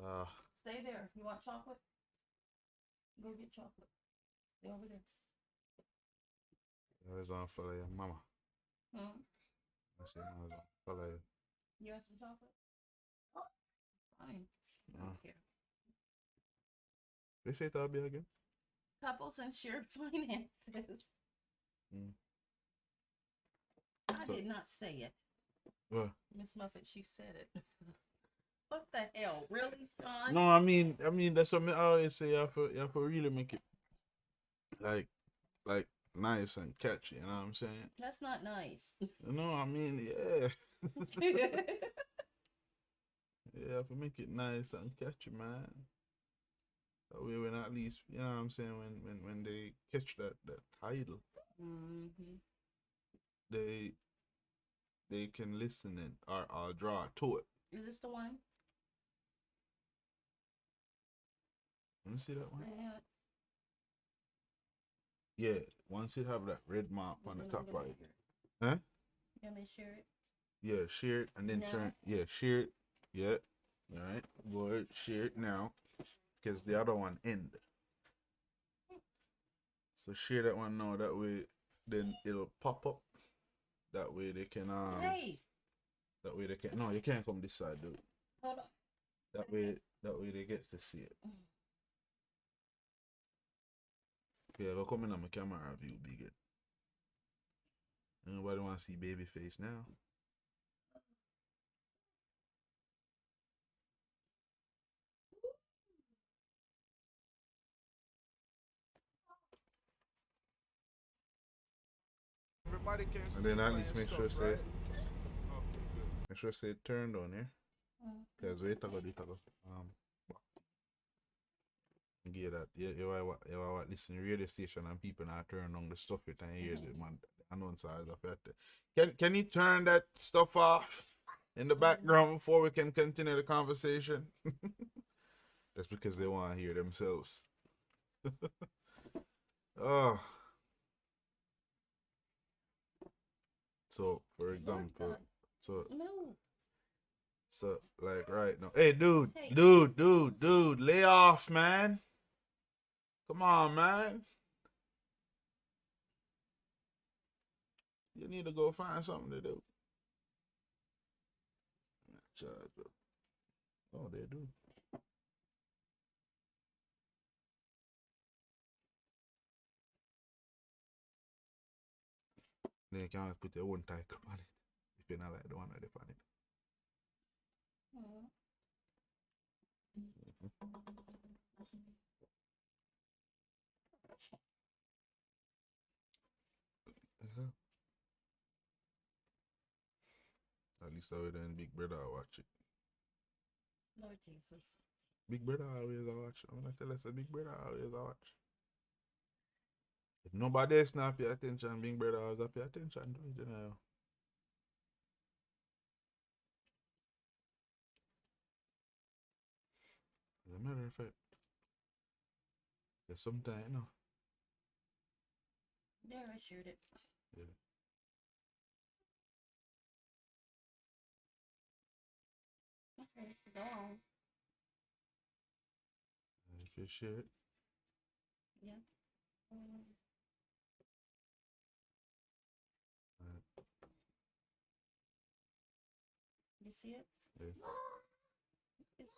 Stay there. You want chocolate? Go get chocolate. Stay over there. I was on follow your mama. Hmm? I said I was on follow you. You want some chocolate? Fine. I Uh, don't care. they say it be again. Couples and shared finances. Mm. I So, did not say it. what? Miss Muffet, she said it. What the hell? Really, Sean? No, I mean that's what I always say. You have to really make it like like nice and catchy. You know what I'm saying? That's not nice. No, I mean yeah. Yeah, you have to make it nice and catchy, man. That way, when at least you know what I'm saying, when they catch that title, Mm-hmm. they they can listen and or draw to it. Is this the one? Let me see that one. Yeah. Yeah, once you have that red mark But on the then top I'm gonna right, share it. huh? You want me to share it? Yeah, share it and then No. turn. Yeah, share it. Yeah, all right. Go ahead, share it now, because the other one end. So share that one now. That way, then it'll pop up. That way they can Hey, That way they can. No, you can't come this side, dude. hold on. That way they get to see it. Yeah, they'll come in on my camera view. Be good. Nobody want to see baby face now. Everybody can see. And then at least make sure stuff, say right? Okay, good. make sure say turned on here. Cause wait a go. Get that. You are what listen radio station and people not turn on the stuff it and hear the man the announcers of it. Can you turn that stuff off in the background before we can continue the conversation? That's because they want to hear themselves. Oh. So for example, so No. so like right now. Hey dude, Hey. dude, lay off, man. Come on, man. You need to go find something to do. Charge up. Oh, they do. Then you can always put your own title on it if you're not like the one that they on it. Uh-huh. At least I would then Big Brother will watch it. Lord Jesus. Big Brother always a watch. I'm gonna tell us a Big Brother always a watch. If nobody else not pay attention, Big Brother always pay attention to it, you know. As a matter of fact, there's sometimes, you know. There, I shared it. Yeah. Okay, go on. If you share it. Yeah. You see it? Yeah. It's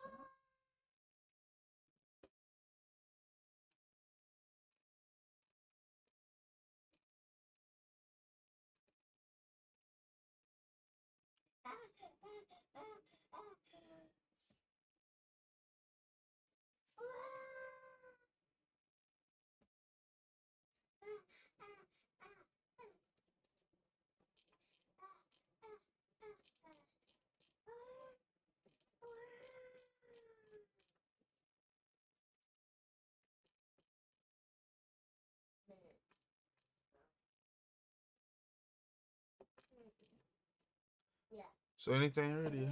So anything ready?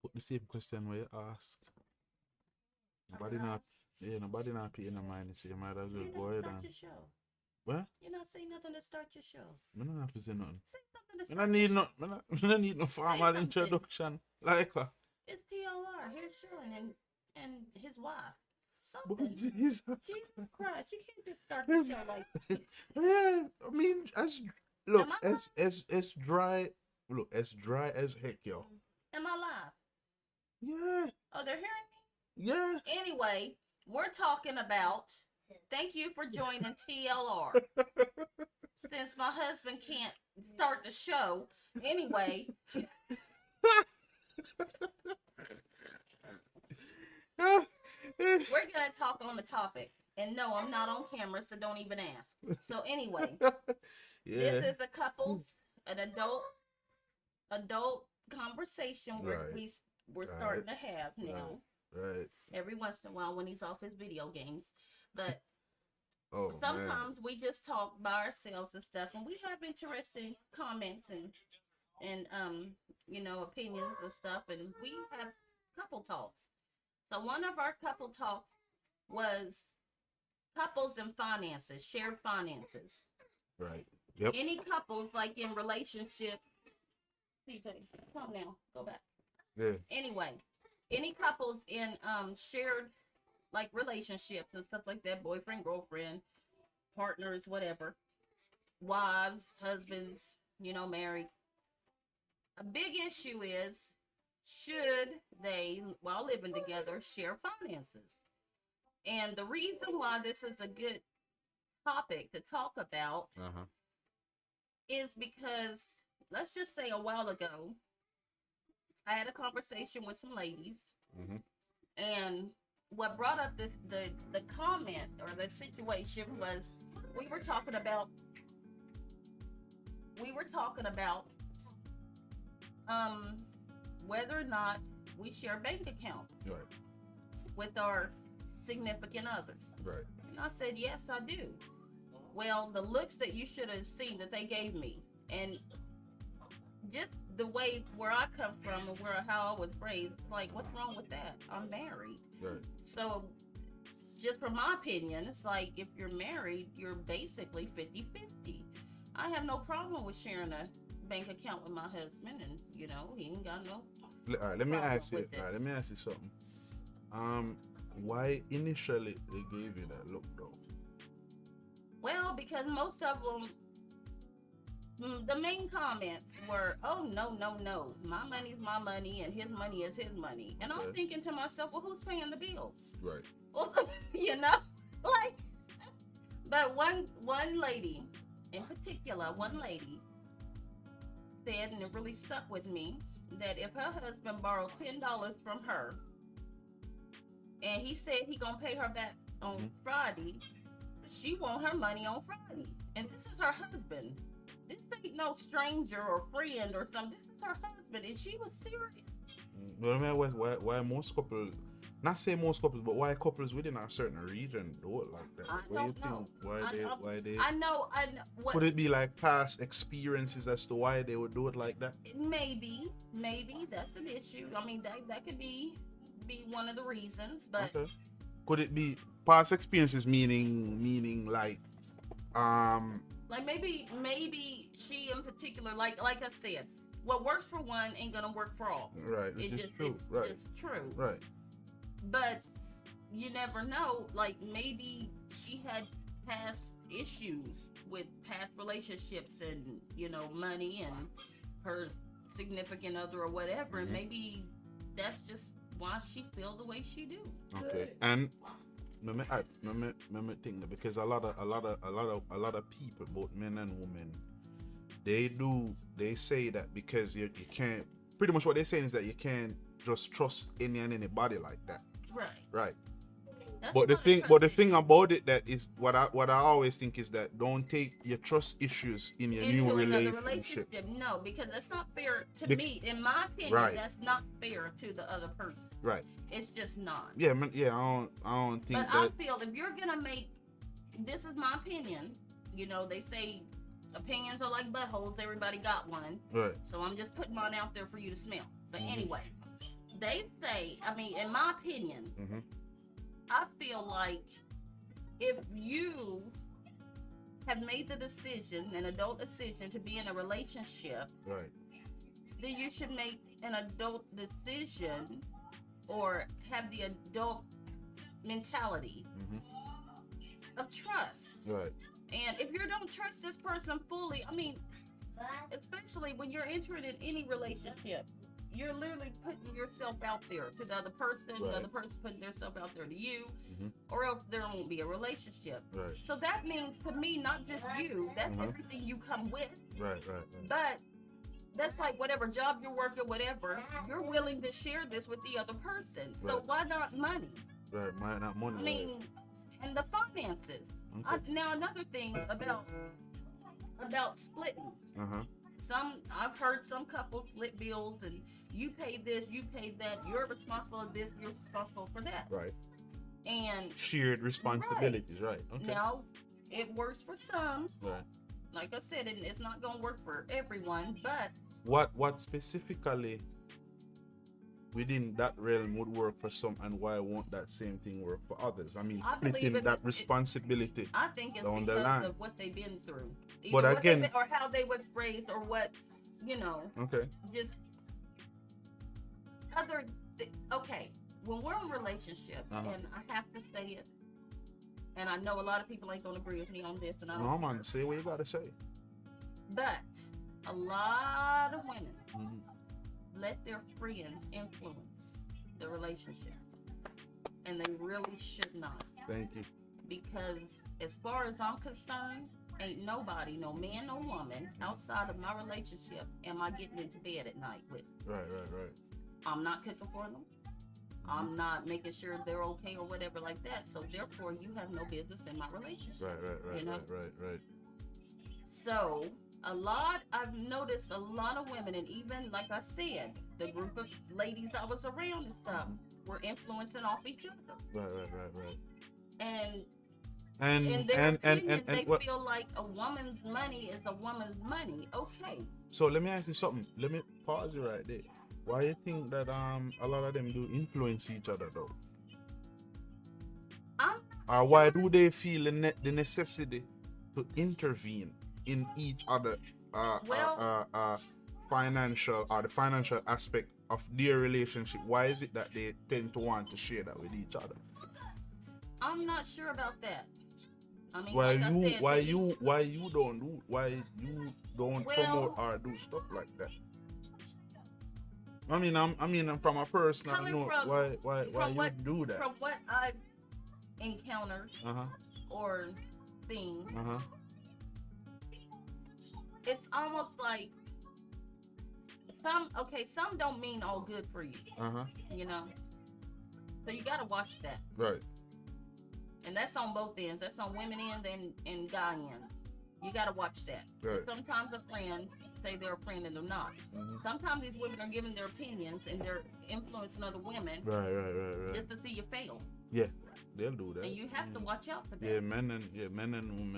Put the same question where you ask. Nobody not, yeah, nobody not paying no mind. So you might as well go ahead and. Your show. What? You're not saying nothing to start your show. I don't have to say nothing. Say something to I start don't need your no, I don't need no formal something. introduction. Like what? It's TLR. right here showing and his wife. But Something. Jesus. Jesus Christ, you can't just start the show like Yeah, I mean, look, Am I as dry, look, as dry as heck, yo. am I live? Yeah, Oh, they're hearing yeah. me? Anyway, we're talking about thank you for joining TLR. Since my husband can't start the show. Anyway, we're gonna talk on the topic. And no, I'm not on camera, so don't even ask. So anyway, Yeah. this is a couple, an adult conversation Right. we're starting to have now. Right. Every once in a while when he's off his video games. But Oh, sometimes we just talk by ourselves and stuff, and we have interesting comments and opinions and stuff, and we have couple talks. So one of our couple talks was couples and finances, shared finances. Right. Yep. Any couples like in relationships. CJ, come now, go back. Yeah. Anyway, any couples in shared like relationships and stuff like that, boyfriend, girlfriend, partners, whatever, wives, husbands, married. A big issue is, should they, while living together, share finances? And the reason why this is a good topic to talk about is because, let's just say a while ago, I had a conversation with some ladies, and what brought up the comment or the situation was we were talking about whether or not we share bank accounts with our significant others. Right. And I said, yes, I do. Well, the looks that you should have seen that they gave me, and just the way where I come from and how I was raised, like, what's wrong with that? I'm married. Right. So, just from my opinion, it's like if you're married, you're basically 50-50. I have no problem with sharing a bank account with my husband, and he ain't got no. All right, let me ask you. with it. All right, let me ask you something. Why initially they gave you that look though? Well, because most of them, the main comments were, "Oh no, my money's my money, and his money is his money." And I'm thinking to myself, "Well, who's paying the bills?" Right. Well, like. But one lady, in particular, said, and it really stuck with me, that if her husband borrowed $10 from her, and he said he gonna pay her back on Friday, she want her money on Friday. And this is her husband. This ain't no stranger or friend or something. This is her husband, and she was serious. But I mean, why most couples, not say most couples, but why couples within a certain region do it like that? I don't know. Why they? I know. Could it be like past experiences as to why they would do it like that? Maybe that's an issue. I mean, that could be one of the reasons, but could it be past experiences meaning like maybe she in particular, like I said, what works for one ain't gonna work for all. Right. It's true. Right. But you never know. Like, maybe she had past issues with past relationships and money and her significant other or whatever, and maybe that's just why she feel the way she do. Okay. And me think that because a lot of people, both men and women, they say that because you can't, pretty much what they're saying is that you can't just trust anybody like that. Right. But the thing about it that is what I always think is that don't take your trust issues in your new relationship. No, because that's not fair to me. In my opinion, that's not fair to the other person. Right. It's just not. Yeah, man. Yeah, I don't think. But I feel if you're gonna make, this is my opinion. They say opinions are like buttholes. Everybody got one. Right. So I'm just putting mine out there for you to smell. But anyway, they say, I mean, in my opinion, I feel like if you have made the decision, an adult decision, to be in a relationship, right, then you should make an adult decision or have the adult mentality of trust. Right. And if you don't trust this person fully, I mean, especially when you're entering in any relationship, you're literally putting yourself out there to the other person, the other person putting themselves out there to you, or else there won't be a relationship. Right. So that means to me, not just you, that's everything you come with. Right. But that's like whatever job you're working, whatever, you're willing to share this with the other person. So why not money? Right. Why not money? I mean, and the finances. Okay. Now another thing about splitting. I've heard some couples split bills and you pay this, you pay that, you're responsible for this, you're responsible for that. Right. And shared responsibilities, right? Okay. Now it works for some. Right. Like I said, it's not gonna work for everyone, but what specifically within that realm would work for some, and why won't that same thing work for others? I mean, splitting that responsibility. I think it's down the because line. of what they've been through. But Either again, or how they was raised, or what, Okay. just okay. When we're in a relationship, and I have to say it, and I know a lot of people ain't gonna agree with me on this, and I don't. No, man, say what you gotta say. But a lot of women let their friends influence the relationship, and they really should not. Thank you. Because as far as I'm concerned, ain't nobody, no man, no woman, outside of my relationship am I getting into bed at night with. Right. I'm not cooking for them. I'm not making sure they're okay or whatever like that. So therefore, you have no business in my relationship. Right. So I've noticed a lot of women, and even like I said, the group of ladies I was around and stuff were influencing off each other. Right. And in their opinion, they what, feel like a woman's money is a woman's money. Okay. so let me ask you something. Let me pause you right there. Why you think that a lot of them do influence each other though? Why do they feel the necessity to intervene in each other financial or the financial aspect of their relationship? Why is it that they tend to want to share that with each other? I'm not sure about that. I mean, why like you don't promote or do stuff like that? I mean, from a personal note, why you do that? From what I've encountered or seen, it's almost like some don't mean all good for you. So you gotta watch that. Right. And that's on both ends. That's on women end and guy ends. You gotta watch that. Right. Sometimes a friend say they're a friend and they're not. Sometimes these women are giving their opinions and they're influencing other women. Right. Just to see you fail. Yeah, they'll do that. And you have to watch out for that. Yeah, men and women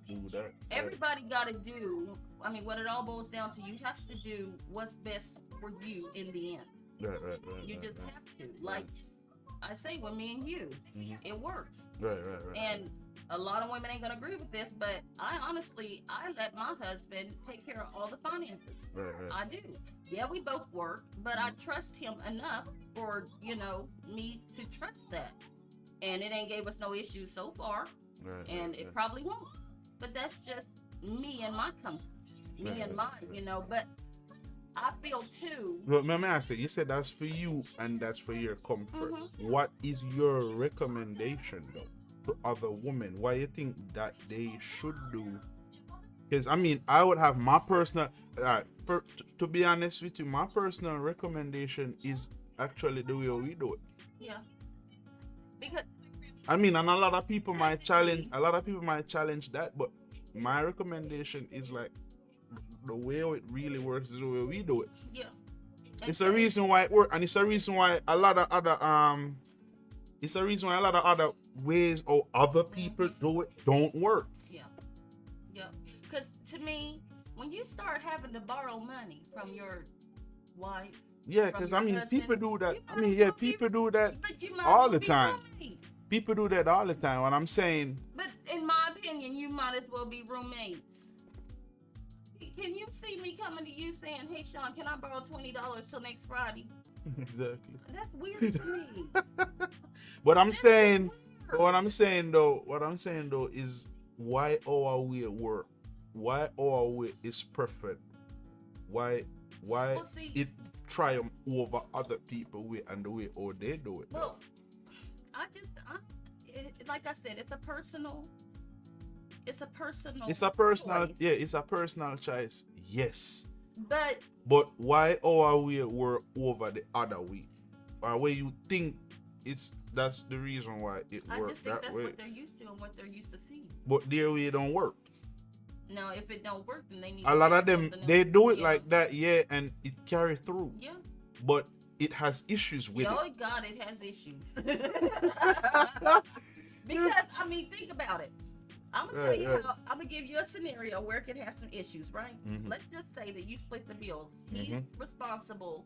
do that. Everybody gotta do. I mean, what it all boils down to, you have to do what's best for you in the end. Right. You just have to. Like I say, with me and you, it works. Right. And a lot of women ain't gonna agree with this, but I let my husband take care of all the finances. Right. I do. Yeah, we both work, but I trust him enough for me to trust that. And it ain't gave us no issues so far, and it probably won't. But that's just me and my comfort, and mine, But I feel too. Well, let me ask you. You said that's for you and that's for your comfort. What is your recommendation though to other women? Why you think that they should do? Because I mean, I would have my personal. To be honest with you, my personal recommendation is actually the way we do it. Yeah. Because I mean, and a lot of people might challenge. That, but my recommendation is like the way it really works is the way we do it. Yeah. It's a reason why it works, and it's a reason why a lot of other ways or other people do it don't work. Yeah. Because to me, when you start having to borrow money from your wife. Yeah, because I mean, husband, people do that. People do that but you might all as well the be time. roommates. People do that all the time. What I'm saying. But in my opinion, you might as well be roommates. can you see me coming to you saying, "Hey, Sean, can I borrow $20 till next Friday?" Exactly. That's weird to me. But I'm That's saying, weird. what I'm saying though is why our way work, why our way is perfect, why Well, see, it triumph over other people way and the way how they do it. well, like I said, it's a personal It's a personal, choice. yeah, it's a personal choice. Yes. But But why our way work over the other way? Or where you think that's the reason why it I works just think that that's way. what they're used to and what they're used to seeing. But their way don't work. Now, if it don't work, then they need A to lot find of them something they else. do it Yeah. like that, yeah, and it carry through. Yeah. But it has issues with Oh it. God, it has issues. Because I mean, think about it. I'm gonna tell you Right. how. I'm gonna give you a scenario where it could have some issues, right? Mhm. Let's just say that you split the bills. He's Mhm. responsible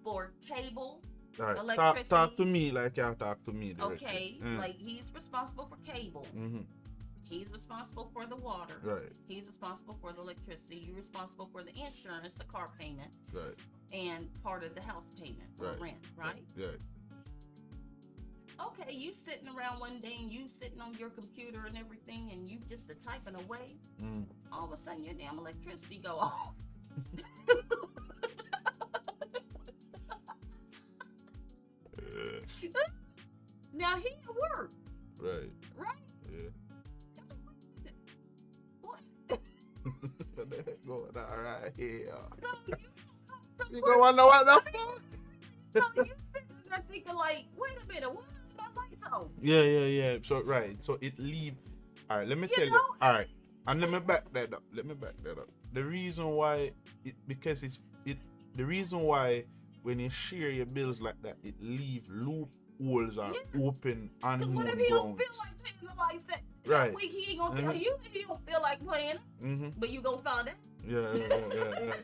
for cable, All right. electricity. Talk to me like you talk to me. Okay, like he's responsible for cable. Mm-hmm. He's responsible for the water. Right. He's responsible for the electricity. You're responsible for the insurance, the car payment, Right. and part of the house payment or Right. rent, right? Yeah. Okay, you sitting around one day and you sitting on your computer and everything and you just typing away. Mm. All of a sudden your damn electricity go off. Now he at work, Right. right? Yeah. What? What the heck going on right here? So You gonna wanna know what the fuck? so you sitting there thinking like, wait a minute, why is my lights on? Yeah. So right. So it leave. All right. Let me You tell you. know, All right. And let me back that up. The reason why the reason why when you share your bills like that, it leave loopholes or Yeah. open Because unknown what if he don't grounds. feel like paying the lights that Right. week? He ain't gonna tell Mhm. you if he don't feel like playing, Mm-hmm. but you gonna find out. Yeah.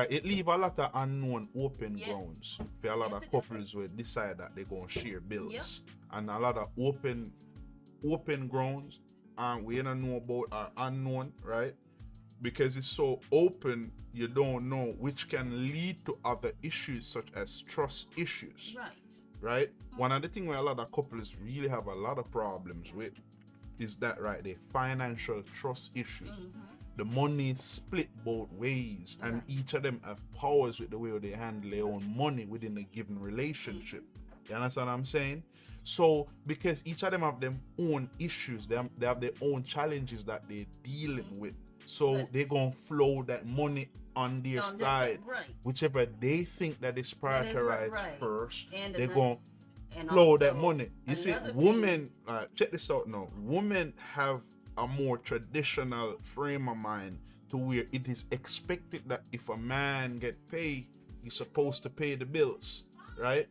It leave a lot of unknown open Yeah. grounds for a lot Yes, of it does. couples will decide that they're gonna share bills, Yep. and a lot of open grounds we don't know about are unknown, right? Because it's so open, you don't know, which can lead to other issues such as trust issues, Right. right? One of the things where a lot of couples really have a lot of problems with is that right there, financial trust issues. Mm-hmm. The money is split both ways, and Right. each of them have powers with the way they handle their own money within a given relationship. You understand what I'm saying? So because each of them have their own issues, they have their own challenges that they're dealing with. So But- they're gonna flow that money on their On this side, side, right. whichever they think that is That is prioritized right. first. And They're ano- gonna and flow that also money. You see, another women, check this out now. Women have a more traditional frame of mind to where it is expected that if a man get paid, he's supposed to pay the bills, right?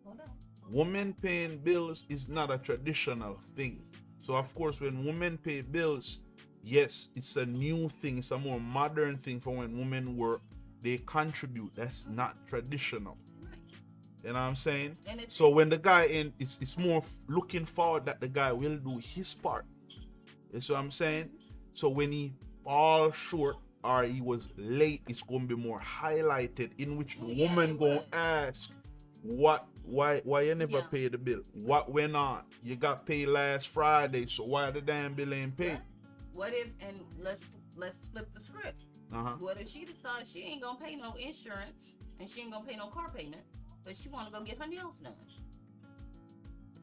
Hold on. Women paying bills is not a traditional thing. So of course, when women pay bills, yes, it's a new thing. It's a more modern thing for when women work. They contribute. That's not traditional. Right. You know what I'm saying? And it's So when the guy in, it's more looking forward that the guy will do his part. You see what I'm saying? So when he falls short or he was late, it's gonna be more highlighted, in which the Yeah, woman it gonna would. ask, why you never Yeah. pay the bill? What went on? You got paid last Friday, so why the damn bill ain't paid? Right. What if, and let's flip the script. Uh-huh. What if she decides she ain't gonna pay no insurance and she ain't gonna pay no car payment, but she wanna go get her nails done?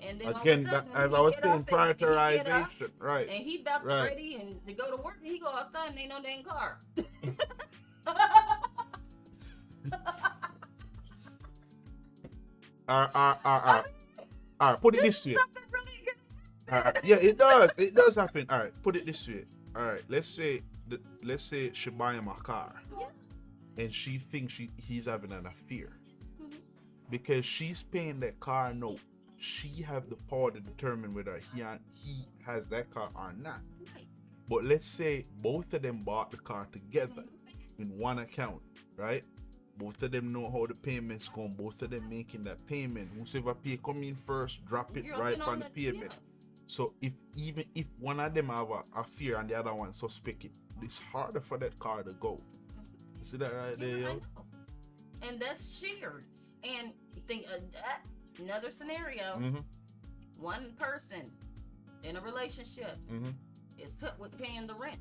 And then all of a Again, that, sudden, as he I was get saying, up and he get up, prioritization, right? and he about Right. ready and to go to work, and he go outside and ain't no dang car. All right, put it this way. Something really good. Yeah, it does. It does happen. All right, put it this way. All right, let's say she buy him a car, Yeah. and she thinks he's having an affair Mhm. because she's paying that car note. She have the power to determine whether he has that car or not. Right. But let's say both of them bought the car together in one account, right? Both of them know how the payments go. Both of them making that payment. Whoever pay come in first, drop it Dropping right on on the payment. yeah. So even if one of them have a fear and the other one suspect it, it's harder for that car to go. You see that right there, I yo? know. And that's shared. And think another scenario. Mm-hmm. One person in a relationship Mm-hmm. is put with paying the rent.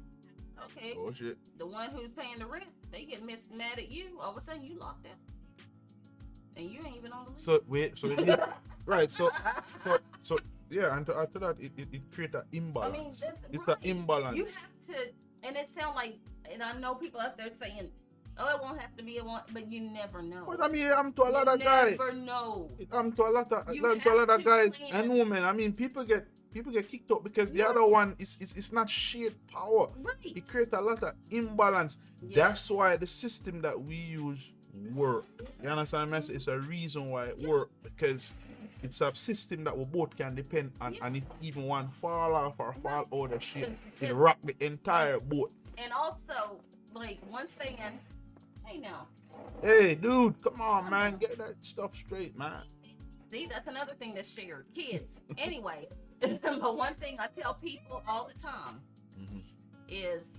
Okay. Oh shit. The one who's paying the rent, they get mad at you. All of a sudden, you locked up, and you ain't even on the list. So wait, so it is right. So yeah, and after that, it creates an imbalance. I mean, it's right. an imbalance. You have to, and it sounds like, and I know people out there saying, "Oh, it won't have to be. It won't," but you never know. But I mean, I'm to a lot of guys. You never know. I'm to a lot of You to a lot have of guys to and plan. women. I mean, people get kicked out because the Yes. other one is not shared power. Right. It creates a lot of imbalance. Yes. That's why the system that we use work. You understand me? It's a reason why it work, because it's a system that we both can depend on, Yeah. and if even one fall off or fall out of shit, it And- rock the entire boat. And also, like one saying, "Hey now, Hey, dude, come on, man, get that stuff straight, man. see, that's another thing that's shared. Kids, anyway." But one thing I tell people all the time Mm-hmm. is,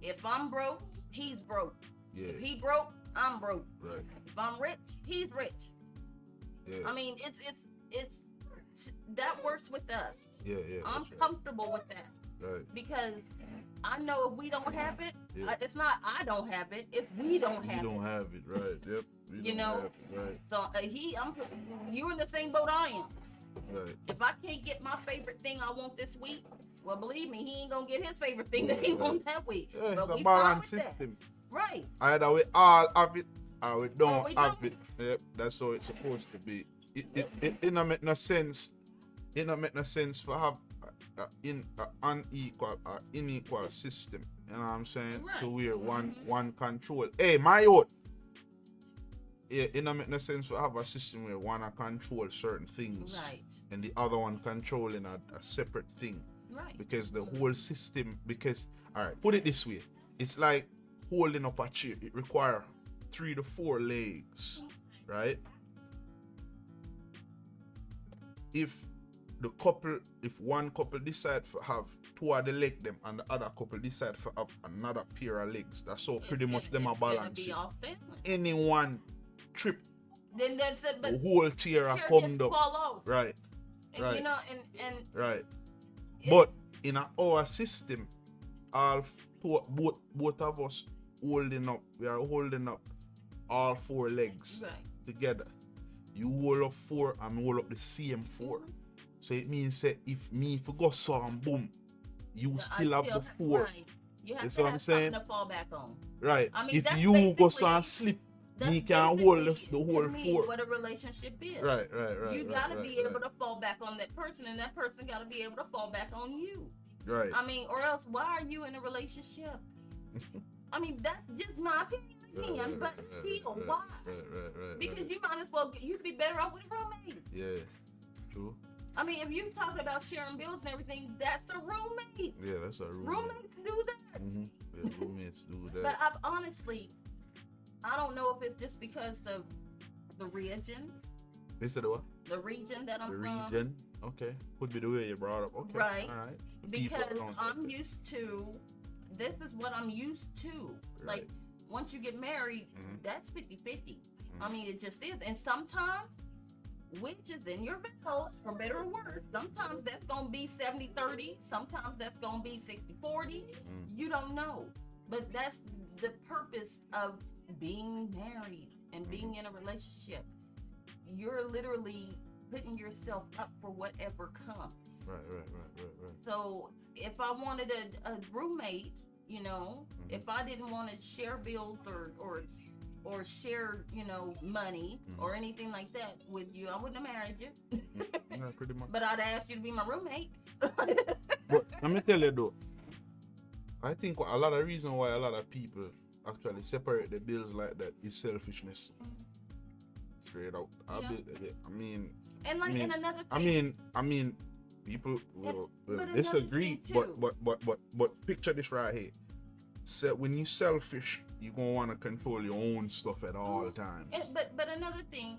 if I'm broke, he's broke. Yeah, If he broke, I'm broke. right. If I'm rich, he's rich. Yeah, I mean, it's that works with us. yeah. I'm that's right. comfortable with that Right. because I know if we don't have it, Yeah. it's not I don't have it. It's we don't You have don't it. have it, right? Yep. You don't know? have it, right? So you're in the same boat I am. Right. If I can't get my favorite thing I want this week, well, believe me, he ain't gonna get his favorite thing that he Right. wants that week. Yeah, it's but a we balance fine with that. system. Right. Either we all have it or we don't we have don't. it. Yep, that's how it's supposed to be. It don't make no sense. It don't make no sense for have an unequal system. You know what I'm saying? Right. To where Mhm. one control. Hey, my youth. Yeah, it don't make no sense to have a system where one control certain things Right. and the other one controlling a separate thing. Right. Because the whole system, all right, put it this way, it's like holding up a chair. It requires 3 to 4 legs, right? If one couple decide to have 2 of the leg them and the other couple decide to have another pair of legs, that's how pretty much them are balancing. Anyone trip, Then that's it. the But whole chair are chair come gets down. fall off. Right, And, right. You know, and right. it's- But in our system, both of us we are holding up all 4 legs right. together. You hold up 4 and hold up the same 4. So it means that if me go some boom, you still have the 4. Right. You have That's to what I'm have saying. something to fall back on. Right. I mean, if that's you go basically- some slip, That's me can hold basically, the whole to me, 4. what a relationship is. Right. You gotta be right, able to fall back on that person, and that person gotta be able to fall back on you. Right. I mean, or else, why are you in a relationship? I mean, that's just my opinion, but still, why? Right. Because you might as well, you'd be better off with a roommate. Yeah. True. I mean, if you're talking about sharing bills and everything, that's a roommate. Yeah, that's a rule. Roommates do that. Mhm. Yeah, roommates do that. But I've honestly, I don't know if it's just because of the region, They said what? the region that I'm The from. region. Okay. Could be the way you brought up. Okay. Right. All right. Because People don't I'm think used to, this is what I'm used to. Right. Like, once you get married, Mhm. that's 50-50. I mean, it just is. And sometimes, which is in your vows, for better or worse, sometimes that's going to be 70-30. Sometimes that's going to be 60-40. Mm. You don't know. But that's the purpose of being married and being in a relationship. You're literally putting yourself up for whatever comes. Right. So if I wanted a roommate, you know, Mhm. if I didn't want to share bills or share, you know, money Mhm. or anything like that with you, I wouldn't have married you. Yeah, pretty much. But I'd ask you to be my roommate. But let me tell you though, I think a lot of reason why a lot of people actually separate the bills like that is selfishness. Straight out. Yeah. I mean, And like, I mean- and another thing. I mean, people will but another disagree, thing too. but picture this right here. So when you selfish, you gonna want to control your own stuff at all times. And, but another thing,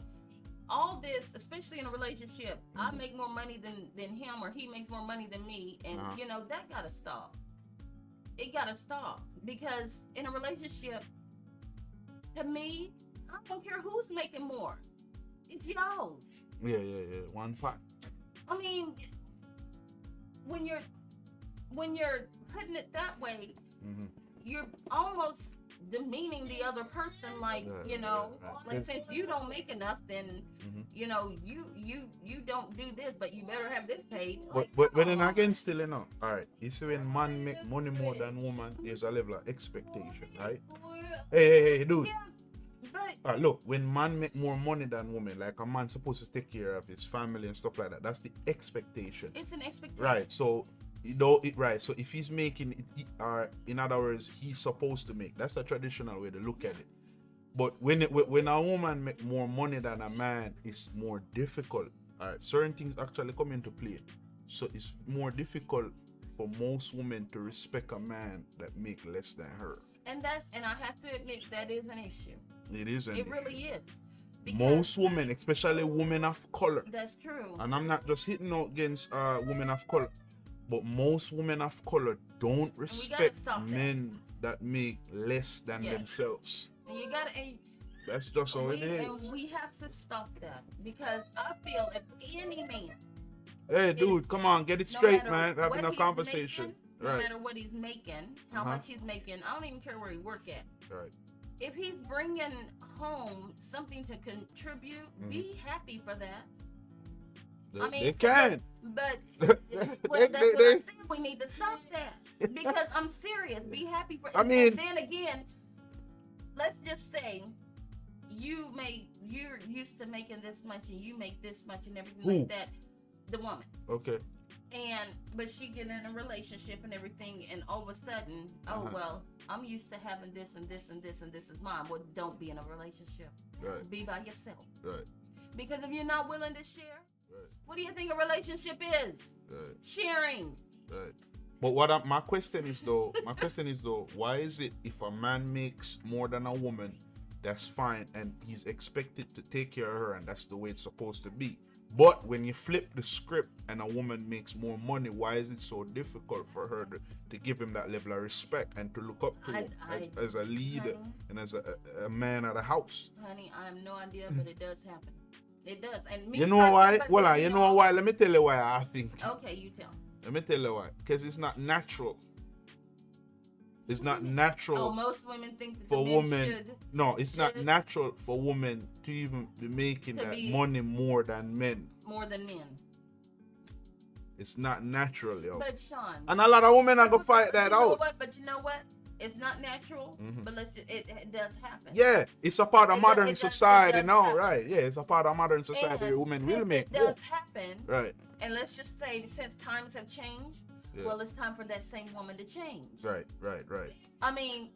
all this, especially in a relationship, I Mm-hmm. make more money than him, or he makes more money than me, and Uh-huh. you know that gotta stop. it gotta stop, because in a relationship, to me, I don't care who's making more. It's yours. Yeah. One fact. I mean, when you're putting it that way, Mm-hmm. you're almost demeaning the other person. Like, Right, you know, right. like, since you don't make enough, then Mm-hmm. you know, you don't do this, but you better have this paid. But Like, but then come again, on. still, you know, all right. You see, when man make money more than woman, there's a level of expectation, right? Hey, dude. Yeah, but All right, look, when man make more money than woman, like a man supposed to take care of his family and stuff like that, that's the expectation, it's an expectation. right? So, you know, right. So if he's making it, or in other words, he's supposed to make. That's a traditional way to look at it. But when a woman make more money than a man, it's more difficult. All right, certain things actually come into play. So it's more difficult for most women to respect a man that make less than her. And I have to admit, that is an issue. It is an It issue. really is. Because Most women, especially women of color, that's true. and I'm not just hitting out against women of color, but most women of color don't respect stop that. men that make less than Yes. themselves. And you gotta, That's just how it is. and we have to stop that, because I feel if any man, Hey, dude, come on, get it no straight, matter man. Having what a he's conversation. making, no Right, matter what he's making, how Uh-huh. much he's making, I don't even care where he work at. right. If he's bringing home something to contribute, be happy for that. I mean, They can. But They- well, that's what I they- said. We need to stop that, because I'm serious. Be happy for. I mean- and then again, let's just say you're used to making this much, and you make this much, and everything Who? like that. The woman, Okay. but she get in a relationship and everything, and all of a sudden, oh Uh-huh. well, I'm used to having this and this and this and this is mine. Well, don't be in a relationship. Right. Be by yourself, Right. because if you're not willing to share, Right. what do you think a relationship is? Right. Sharing. Right. But my question is though, why is it if a man makes more than a woman, that's fine, and he's expected to take care of her, and that's the way it's supposed to be? But when you flip the script and a woman makes more money, why is it so difficult for her to give him that level of respect and to look up to him as a leader honey, and as a man of the house? honey, I have no idea, but it does happen. It does. And me You know why? but Well, then, you know why? Let me tell you why I think. Okay, you tell. Let me tell you why. Because it's not natural. It's not natural. Oh, most women think that for the men women, should. no, it's not should- natural for women to even be making To that be- money more than men. More than men. It's not natural, yo. But Sean. And a lot of women are gonna fight but that you know out. what? But you know what? It's not natural, Mhm. but it does happen. Yeah, it's a part of It modern does- it society does now, happen. right? Yeah, it's a part of modern society. And Women it- will make It does more. happen. Right, And let's just say, since times have changed, Yeah. well, it's time for that same woman to change. right. I mean,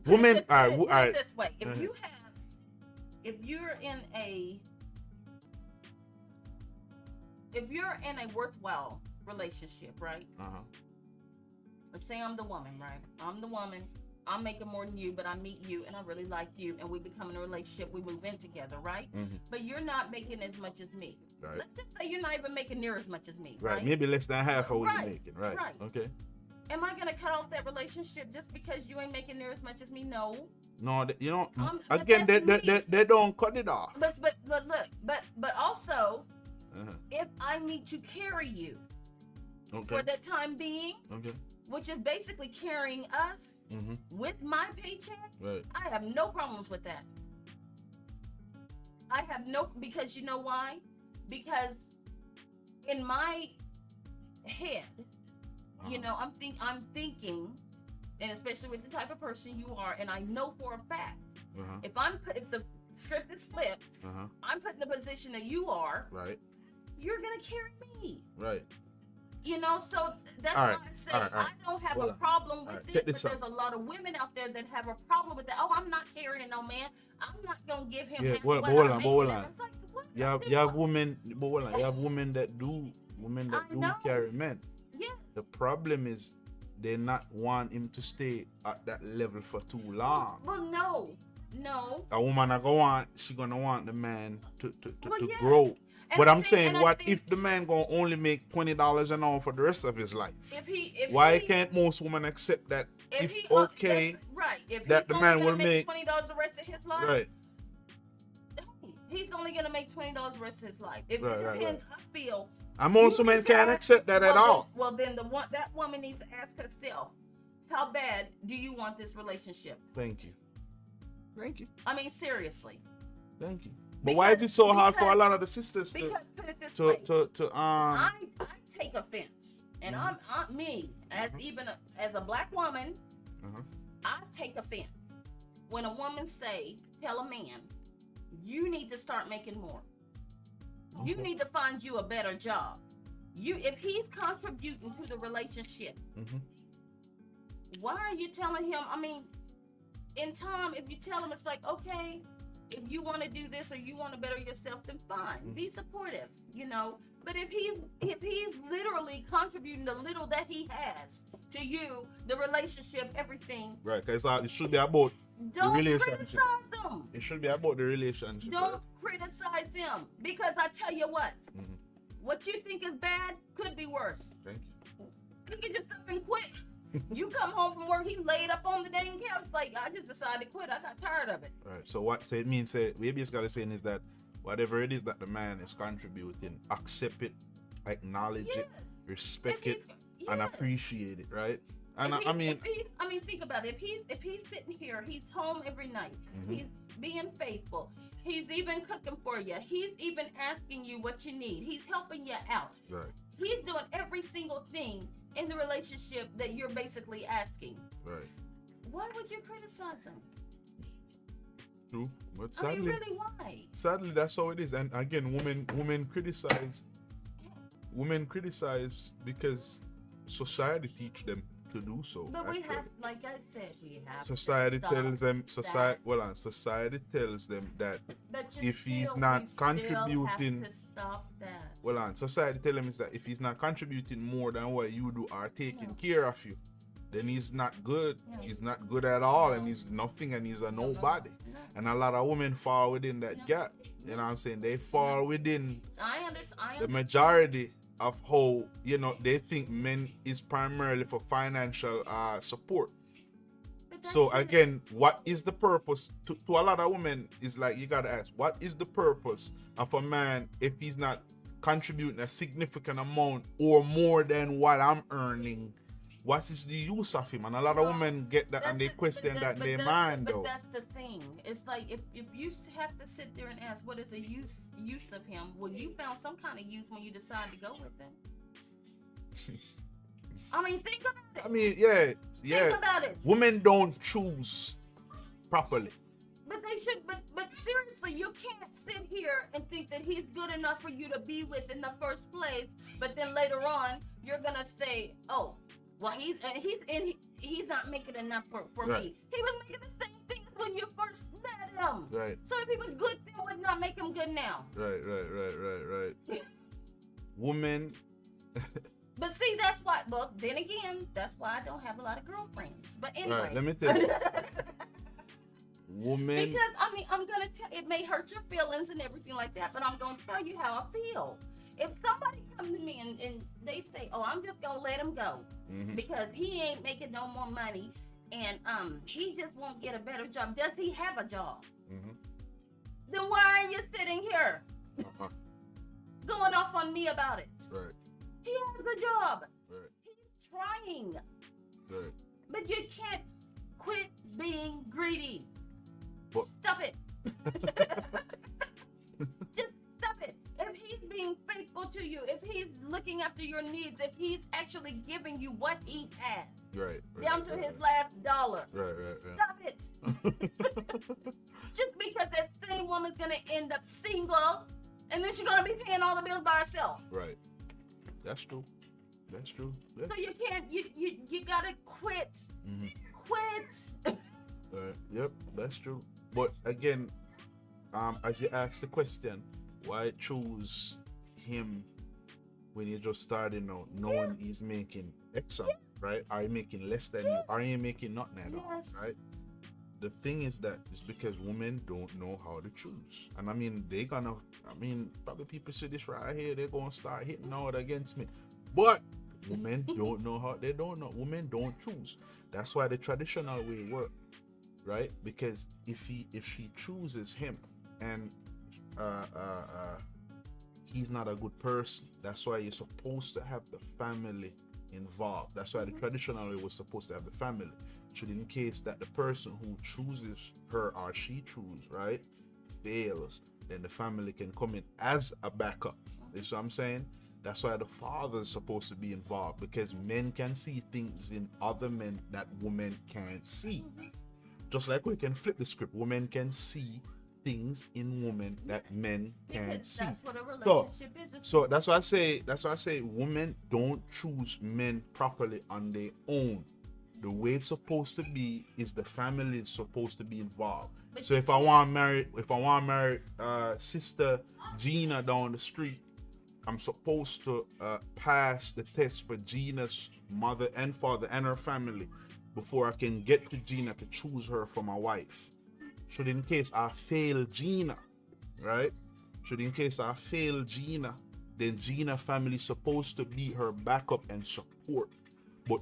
Women put it are- this way, are- put it this way. If Mhm. you have, if you're in a worthwhile relationship, right? Uh-huh. Let's say I'm the woman, right? I'm the woman. I'm making more than you, but I meet you and I really like you, and we become in a relationship. We move in together, right? Mhm. But you're not making as much as me. Right. Let's just say you're not even making near as much as me, Right. right? Maybe less than half of what Right, you're making. Right. right. Okay. Am I gonna cut off that relationship just because you ain't making near as much as me? No. No, you know, But again, that's me. they don't cut it off. But look, but also, Uh-huh. if I need to carry you Okay. for the time being, Okay. which is basically carrying us Mm-hmm. with my paycheck, Right. I have no problems with that. I have no, because you know why? Because in my head, you know, I'm thinking, and especially with the type of person you are, and I know for a fact, Uh-huh. if the script is flipped, Uh-huh. I'm put in the position that you are, Right. you're gonna carry me. Right. You know, so that's All why right, I say all right. I don't have Well, a problem with all right, it, check but this there's out. a lot of women out there that have a problem with that. Oh, I'm not carrying no man. I'm not gonna give him Yeah, half well, what but hold I'm on, but making. hold And on. it's like, what? You have women, but hold on, you have women that do I know. carry men. Yeah, The problem is they not want him to stay at that level for too long. well, no. A woman she gonna want the man to Well, yeah. grow. And But I I'm think- saying, and I what think if the man gonna only make $20 an hour for the rest of his life? if Why he, can't most women accept that? If he okay, that's right, if that he's the only man gonna will make make $20 the rest of his life, right, he's only gonna make $20 the rest of his life. If Right, it right, depends, I feel. and most you women need to can't ask- accept that at well, all. then that woman needs to ask herself, how bad do you want this relationship? Thank you, thank you, I mean, seriously. thank you. But why is it so hard for a lot of the sisters Because put it this way, I take offense, and I'm me as even as a black woman, Uh-huh. I take offense when a woman tell a man, you need to start making more. You need to find you a better job. If he's contributing to the relationship, Mhm. why are you telling him? I mean, in time, if you tell him, it's like, okay, if you want to do this or you want to better yourself, then fine, be supportive, you know. But if he's literally contributing the little that he has to you, the relationship, everything, Right, because it should be about don't relationship. criticize them. It should be about the relationship. Don't criticize them, because I tell you what, Mhm. what you think is bad could be worse. Thank you. Look at yourself and quit. You come home from work, he laid up on the dang couch like, I just decided to quit. I got tired of it. Right. So what? So it means what we basically saying is that whatever it is that the man is contributing, accept it, acknowledge Yes. it, respect If it, he's- and yes. appreciate it. Right. And If I mean, think about it. If he's sitting here, he's home every night. Mhm. He's being faithful. He's even cooking for you. He's even asking you what you need. He's helping you out. right, He's doing every single thing in the relationship that you're basically asking. right, Why would you criticize him? true. But I mean, sadly, really, why? sadly, that's how it is. And again, women criticize because society teach them to do so. But we actually. have, like I said, we have. Society to stop tells them. that. Society tells them that. But you if he's still- not we still contributing- have to stop that. Well, on society tell him is that if he's not contributing more than what you do or taking No. care of you, then he's not good. No. He's not good at all, and No. he's nothing, and he's a No, nobody. no. And a lot of women fall within that No. gap. You know what I'm saying? They fall within I understand. the majority of how they think men is primarily for financial support. So again, what is the purpose to a lot of women is like, you gotta ask, what is the purpose of a man if he's not contributing a significant amount or more than what I'm earning? What is the use of him? And a lot of women get that and they question that in their mind though. But that's the thing. It's like if you have to sit there and ask, what is the use of him? Well, you found some kind of use when you decide to go with him. I mean, think about it. I mean, yeah. Think about it. Women don't choose properly. But they should. But seriously, you can't sit here and think that he's good enough for you to be with in the first place. But then later on, you're gonna say, "Oh, well, he's not making enough for Right. me." He was making the same things when you first met him. Right. So if he was good, then would not make him good now. Right. Women. But see, that's why. Well, then again, that's why I don't have a lot of girlfriends. But anyway, Right, let me tell you. Women. Because I mean, I'm gonna tell. It may hurt your feelings and everything like that, but I'm gonna tell you how I feel. If somebody comes to me and they say, "Oh, I'm just gonna let him go Mhm. because he ain't making no more money, and he just won't get a better job," does he have a job? Mhm. Then why are you sitting here Uh-huh. going off on me about it? Right. He has a job. Right. He's trying, Right. but you can't quit being greedy. But- Stop it. Just stop it. If he's being faithful to you, if he's looking after your needs, if he's actually giving you what he has, Right. down to his last dollar, Right. stop it. Just because that same woman's gonna end up single, and then she's gonna be paying all the bills by herself. Right. That's true. Yeah. So you can't. You gotta quit. Mhm. Quit. Right. Yep, that's true. But again, as you asked the question, why choose him when you're just starting out, knowing he's making X amount, right? Are you making less than you? Are you making nothing at all, Yes. right? the thing is that it's because women don't know how to choose. And I mean, probably people see this right here, they're gonna start hitting out against me. But women don't know how, they don't know. Women don't choose. That's why the traditional way work, right? Because if she chooses him and he's not a good person, that's why you're supposed to have the family involved. That's why the traditional way was supposed to have the family. Should in case that the person who chooses her or she choose, right, fails, then the family can come in as a backup. You see what I'm saying? That's why the father is supposed to be involved, because men can see things in other men that women can't see. Just like we can flip the script, women can see things in women that men can't Because see. that's what a relationship is. It's So that's why I say women don't choose men properly on their own. The way it's supposed to be is the family is supposed to be involved. But So you if I want to marry sister Gina down the street, I'm supposed to pass the test for Gina's mother and father and her family before I can get to Gina to choose her for my wife. Should in case I fail Gina, right? Should in case I fail Gina, then Gina family supposed to be her backup and support. But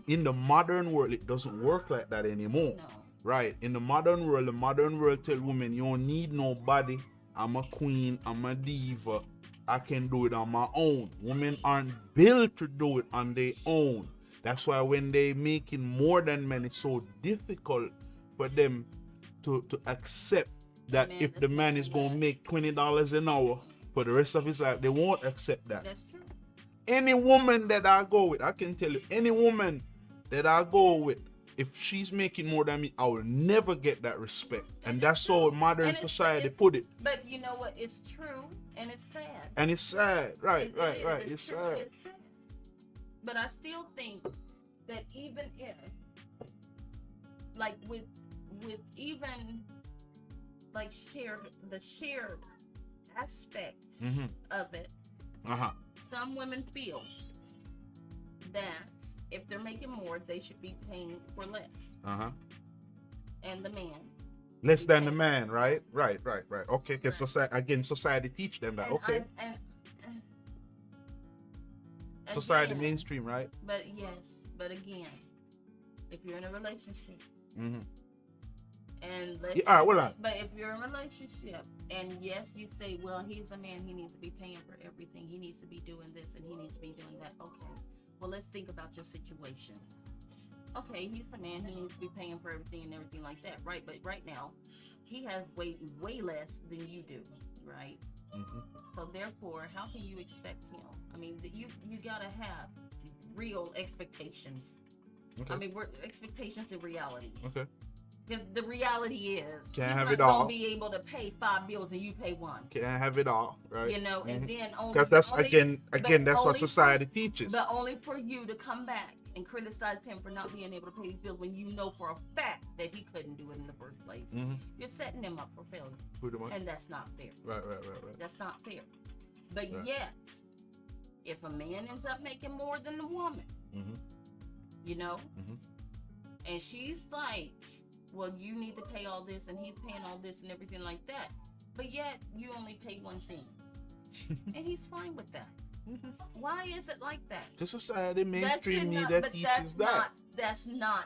in the modern world, it doesn't work like that anymore. no. Right? In the modern world tell women you don't need nobody. I'm a queen, I'm a diva. I can do it on my own. Women aren't built to do it on their own. That's why when they making more than men, it's so difficult for them to accept that if the man is gonna make $20 an hour for the rest of his life, they won't accept that. That's true. Any woman that I go with, I can tell you, any woman that I go with, if she's making more than me, I will never get that respect. And that's how modern society put it. But you know what? It's true and it's sad. And it's sad. Right. It's It's true, sad. It's sad. But I still think that even if, like with even like the shared aspect Mm-hmm. of it, Uh-huh. some women feel that if they're making more, they should be paying for less, Uh-huh. and the man. Less than the man, right? Right. Okay, because society teach them that. And Okay. and Society again, mainstream, right? But again, if you're in a relationship Mm-hmm. and Yeah, all right, hold on. but if you're in a relationship and yes, you say, well, he's a man, he needs to be paying for everything, he needs to be doing this and he needs to be doing that. Okay, well, let's think about your situation. Okay, he's the man, he needs to be paying for everything and everything like that, right? But right now, he has way less than you do, right? Mm-hmm. So therefore, how can you expect him? I mean, you gotta have real expectations. Okay. I mean, we're expectations and reality. Okay. Because the reality is, Can't he's have not it all. gonna be able to pay 5 bills and you pay 1. Can't have it all, right? You know, and then only Because that's only- again but that's what only society for, teaches. But only for you to come back and criticize him for not being able to pay his bills when you know for a fact that he couldn't do it in the first place. Mm-hmm. You're setting him up for failure, Pretty much. and that's not fair. Right. That's not fair. But Right. yet, if a man ends up making more than the woman, Mm-hmm. you know, Mm-hmm. and she's like, well, you need to pay all this and he's paying all this and everything like that, but yet you only pay one thing and he's fine with that. Why is it like that? The society That's mainstream not- media but teaches that. that's not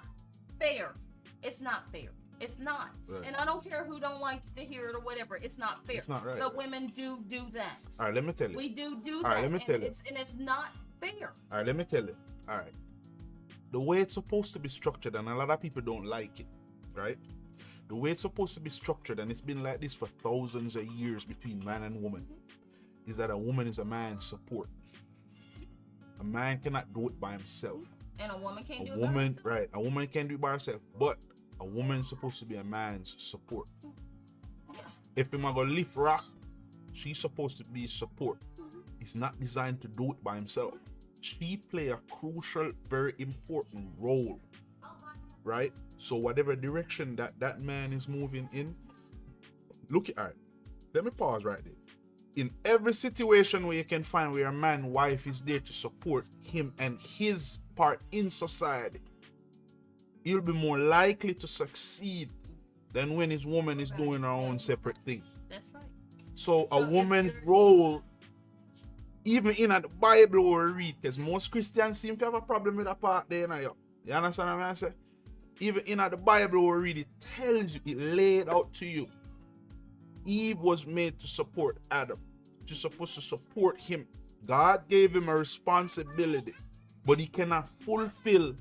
fair. It's not fair. It's not. Right. And I don't care who don't like to hear it or whatever. It's not fair. It's not right. But women do that. All right, let me tell you. We do All that. right, let me tell you. And it's not fair. All right, let me tell you. All right. The way it's supposed to be structured, and a lot of people don't like it, right? The way it's supposed to be structured, and it's been like this for thousands of years between man and woman, is that a woman is a man's support. A man cannot do it by himself. And a woman can't do A it. woman, right? A woman can do it by herself, but a woman is supposed to be a man's support. If I'm gonna lift rock, she's supposed to be support. It's not designed to do it by himself. She play a crucial, very important role, right? So whatever direction that man is moving in, look at, all right, let me pause right there. In every situation where you can find where a man, wife is there to support him and his part in society, he'll be more likely to succeed than when his woman is doing her own separate thing. That's right. So a So if woman's you're- role, even in the Bible we read, because most Christians seem to have a problem with that part there, you understand what I'm saying? Even in the Bible we read, it tells you, it laid out to you. Eve was made to support Adam. She's supposed to support him. God gave him a responsibility, but he cannot fulfill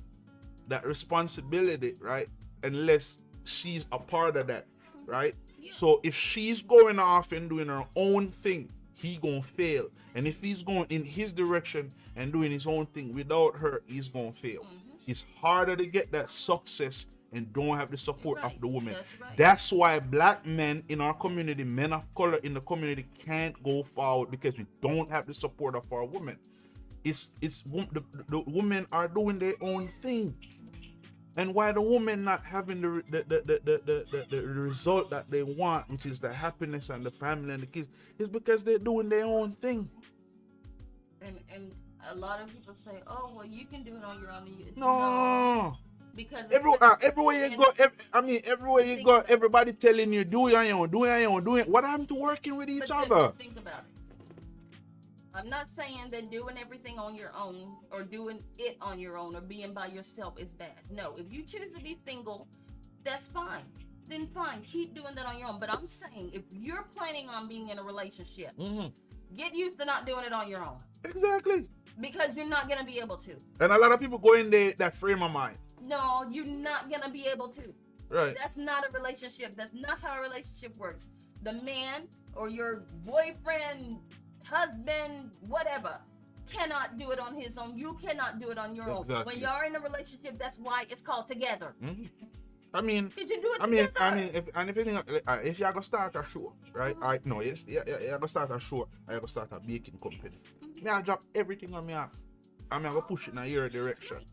that responsibility, right? Unless she's a part of that, right? So if she's going off and doing her own thing, he gonna fail. And if he's going in his direction and doing his own thing without her, he's gonna fail. It's harder to get that success and don't have the support of the woman. That's right. That's why black men in our community, men of color in the community, can't go forward because we don't have the support of our women. The women are doing their own thing. And why the women not having the result that they want, which is the happiness and the family and the kids, is because they're doing their own thing. And a lot of people say, "Oh, well, you can do it on your own." No. Because Everywhere you go, everywhere you go, everybody telling you, do it on your own, do it on your own, do it. What happened to working with each other? Think about it. I'm not saying that doing everything on your own or doing it on your own or being by yourself is bad. No, if you choose to be single, that's fine. Then fine, keep doing that on your own. But I'm saying if you're planning on being in a relationship, get used to not doing it on your own. Exactly. Because you're not gonna be able to. And a lot of people go in there that frame of mind. No, you're not gonna be able to. Right. That's not a relationship. That's not how a relationship works. The man or your boyfriend, husband, whatever, cannot do it on his own. You cannot do it on your own. When y'all in a relationship, that's why it's called together. I mean, Did you do it together? if you think, if you gonna start a show, right? You're gonna start a show, I gonna start a baking company. Me I drop everything on me off. I'm gonna push it in your direction.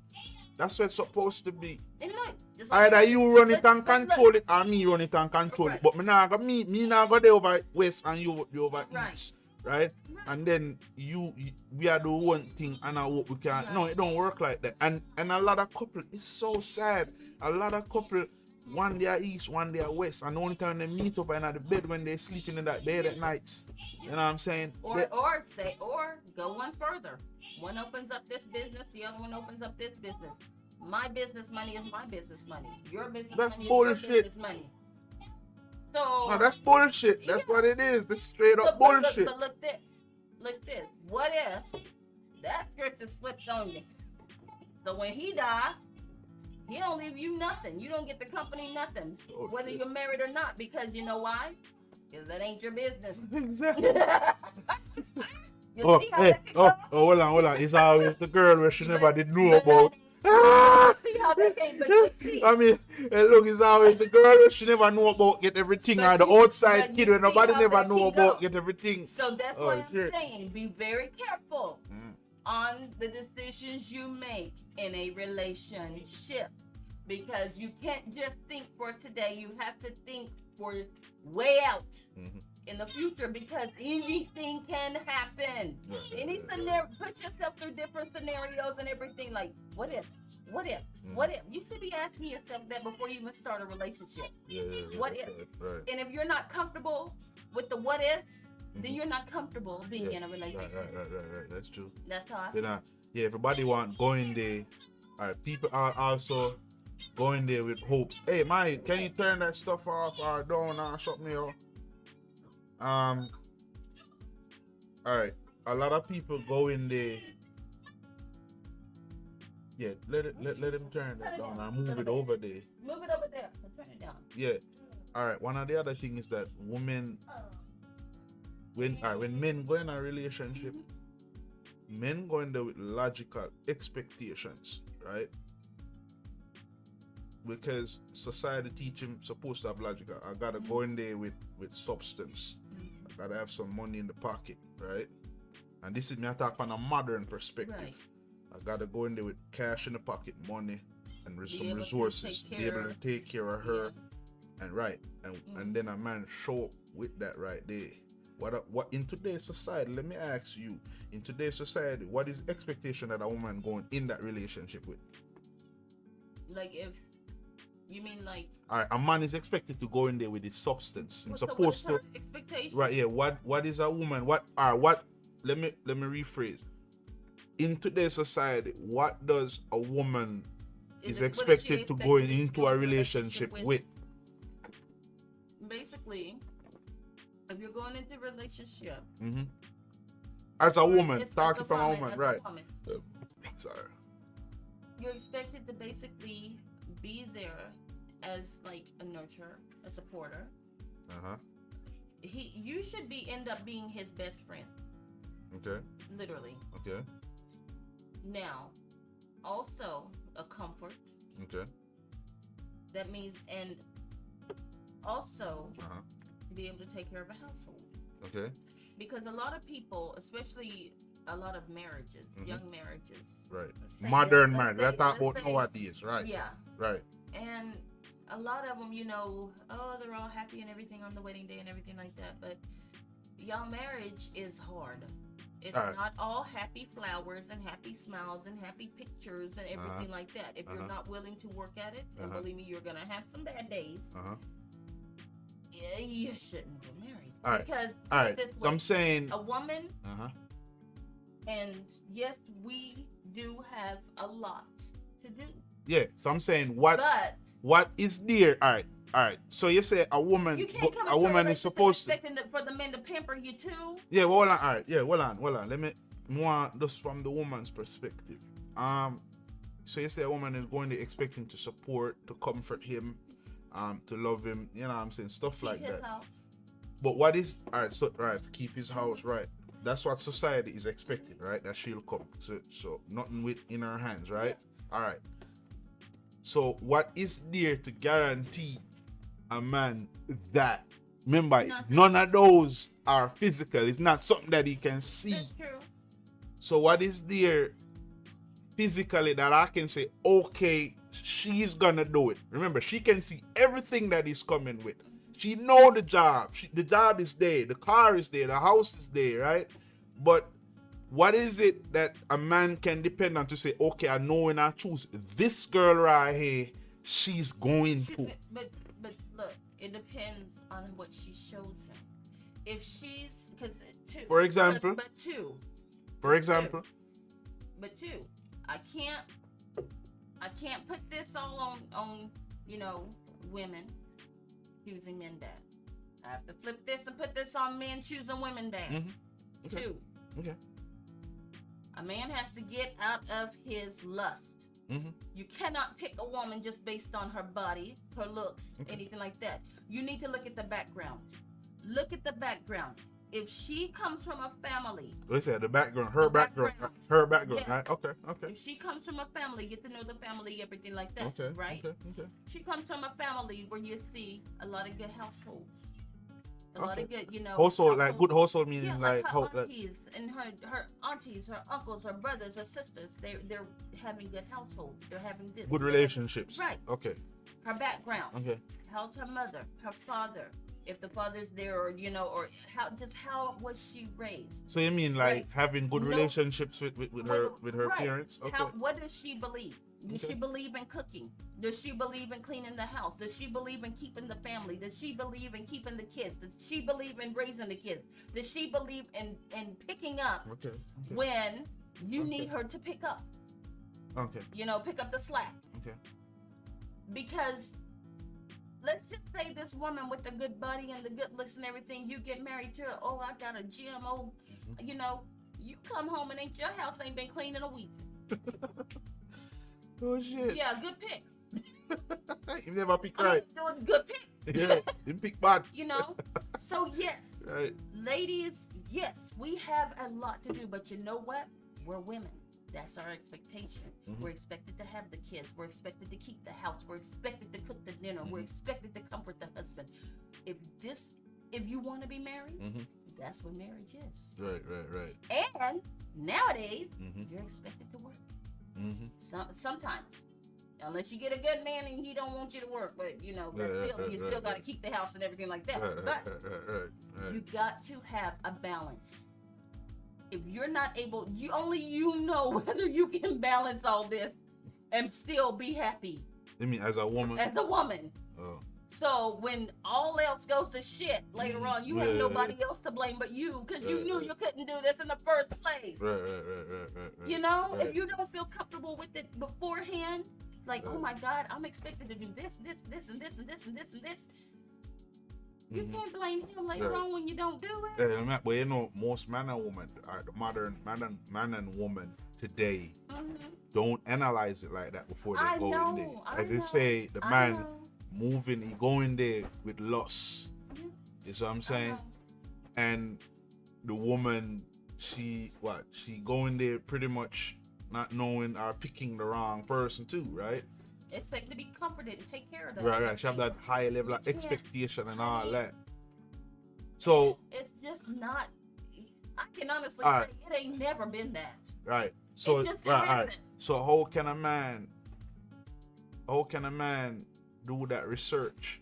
That's what it's supposed to be. And look, just like Either you run it and control it, or me run it and control it. But me not go there over west and you over east, right? And then we are the one thing, and I hope we can. No, it don't work like that. And a lot of couple, it's so sad. A lot of couple, one day are east, one day are west, and the only time they meet up and at the bed when they're sleeping in that bed at nights. You know what I'm saying? Or go one further. One opens up this business, the other one opens up this business. My business money is my business money. Your business money is your business money. So no, that's bullshit. That's what it is. This straight up bullshit. But look this. What if that script is flipped on you? So when he die, he don't leave you nothing. You don't get the company nothing, whether you're married or not. Because you know why? Because that ain't your business. Exactly. Hold on. It's always the girl where she never did know about. See how that came, but you see. I mean, look, it's always the girl where she never know about get everything, or the outside kid where nobody never know about get everything. So that's what I'm saying. Be very careful on the decisions you make in a relationship, because you can't just think for today. You have to think for way out in the future, because anything can happen. Any scenario, put yourself through different scenarios and everything. Like, what if? You should be asking yourself that before you even start a relationship. What if? Right. And if you're not comfortable with the what ifs, then you're not comfortable being in a relationship. Right. That's true. That's how I feel. Everybody want going there. People are also going there with hopes. Hey, Mike, can you turn that stuff off or down or something, yo? All right. A lot of people go in there. Yeah, let him turn that down and move it over there. Move it over there and turn it down. Yeah. All right. One of the other things is that women, when men go in a relationship, men go in there with logical expectations, right? Because society teach him supposed to have logical. I gotta go in there with substance. I gotta have some money in the pocket, right? And this is me attack from a modern perspective. Right. I gotta go in there with cash in the pocket, money, and some resources. Be able to take care of her, and then a man show up with that right there. What in today's society? Let me ask you. In today's society, what is expectation that a woman going in that relationship with? Like if You mean like? All right, a man is expected to go in there with his substance. He's So what supposed is to. her expectation? Right, yeah. What is a woman? What are what? Let me rephrase. In today's society, what does a woman is What she expected to go expected to into go a into relationship with? Basically, if you're going into a relationship, Mm-hmm. As a woman, it's talking as from a woman, woman, as right? woman, Sorry. you're expected to basically be there as like a nurturer, a supporter. Uh-huh. You should end up being his best friend, Okay. literally. Okay. Now, also a comfort. Okay. That means, and also Uh-huh. be able to take care of a household. Okay. Because a lot of people, especially a lot of marriages, young marriages, Right. let's say Modern young- marriage. let's Let's say- talk let's about say- nowadays, right? Yeah, Right. and a lot of them, they're all happy and everything on the wedding day and everything like that. But y'all marriage is hard. It's All right. not all happy flowers and happy smiles and happy pictures and everything like that. If you're not willing to work at it, and believe me, you're gonna have some bad days. Uh-huh. Yeah, you shouldn't get married. All right. Because All right. this So I'm way, saying. a woman, Uh-huh. and yes, we do have a lot to do. Yeah. So I'm saying what is there? All right. All right. So you say a woman. You can't come A woman is supposed to. expecting for the men to pamper you too. Yeah. Well, hold on. All right. Yeah. Hold on. Let me more just from the woman's perspective. So you say a woman is going to expect him to support, to comfort him, to love him. You know what I'm saying? Stuff like Keep his that. house. But what is to keep his house, right? That's what society is expecting, right? That she'll come. So nothing with in her hands, right? All right. So what is there to guarantee a man that? Remember, none of those are physical. It's not something that he can see. That's true. So what is there physically that I can say, okay, she's gonna do it? Remember, she can see everything that he's coming with. She know the job. The job is there. The car is there. The house is there, right? But what is it that a man can depend on to say, okay, I know when I choose this girl right here, she's going to. But look, it depends on what she shows him. If she's For example. For example. But I can't put this all on women choosing men bad. I have to flip this and put this on men choosing women bad. Mm-hmm. Okay. Two. Okay. A man has to get out of his lust. Mm-hmm. You cannot pick a woman just based on her body, her looks, anything like that. You need to look at the background. Look at the background. If she comes from a family, Let's say the background, her background, Yeah. right? Okay. if she comes from a family, get to know the family, everything like that, Okay. right? Okay. She comes from a family where you see a lot of good households. A lot of good, household, like good household meaning Yeah, like her how aunties and her aunties, her uncles, her brothers, her sisters, they're having good households. They're having this. good relationships. Right. Okay. Her background. Okay. How's her mother? Her father? If the father's there, or how was she raised? So you mean like Right. having good No. relationships with her Right. parents? Okay. What does she believe? Does Okay. she believe in cooking? Does she believe in cleaning the house? Does she believe in keeping the family? Does she believe in keeping the kids? Does she believe in raising the kids? Does she believe in picking up Okay. when you Okay. need her to pick up? Okay. Pick up the slack. Okay. Because let's just say this woman with the good body and the good looks and everything, you get married to her. Oh, I got a gym. Oh, you come home and your house ain't been clean in a week. Oh shit. Yeah, good pick. You never pick I mean, right. doing good pick. Yeah. You pick bad. So yes, Right. ladies, yes, we have a lot to do, but you know what? We're women. That's our expectation. Mm-hmm. We're expected to have the kids. We're expected to keep the house. We're expected to cook the dinner. Mm-hmm. We're expected to comfort the husband. If you want to be married, Mm-hmm. that's what marriage is. Right. And nowadays, Mm-hmm. you're expected to work. Mm-hmm. Sometimes, unless you get a good man and he don't want you to work, but you still got to keep the house and everything like that. But Right. you got to have a balance. If you're not able, you know whether you can balance all this and still be happy. You mean as a woman? as a woman. Oh. So when all else goes to shit later on, you have nobody else to blame but you, because you knew you couldn't do this in the first place. Right. You know, Right. if you don't feel comfortable with it beforehand, like, oh my God, I'm expected to do this, and this, and this, and this. You can't blame him later on when you don't do it. Yeah, but you know, most man and woman, the modern man and woman today, don't analyze it like that before they go in there. As they say, the man moving, he going there with lust. You see what I'm saying? And the woman, she going there pretty much not knowing or picking the wrong person too, right? Expect to be comforted and take care of them. Right. She have that high level of expectation and all that. So it's just not. I can honestly say it ain't never been that. Right. So it just right. So how can a man do that research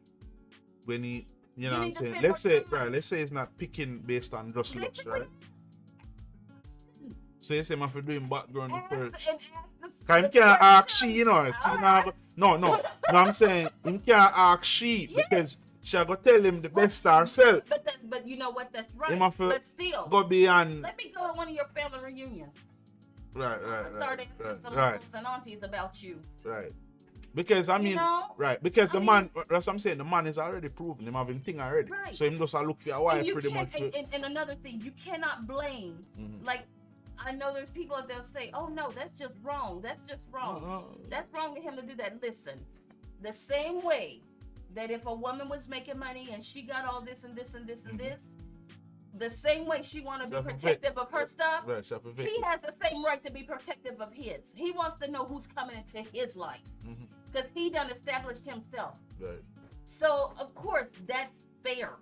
when he, you know what I'm saying? Let's say it's not picking based on just looks, right? So you say man for doing background research. Cause him can't ask she, you know. No, I'm saying him can't ask she because she'll go tell him the best herself. But you know what? That's right. But still, go beyond. Let me go to one of your family reunions. Right. Start asking some uncles and aunties about you. Right. Because I mean, you know? right? Because the man, that's what I'm saying. The man is already proven him having thing already. Right. So him just look for your wife pretty much. And another thing, you cannot blame. Like, I know there's people out there say, "Oh no, that's just wrong. That's just wrong. That's wrong for him to do that." Listen, the same way that if a woman was making money and she got all this and this and this and this, the same way she want to be protective of her stuff, he has the same right to be protective of his. He wants to know who's coming into his life because he done established himself. Right. So of course that's fair.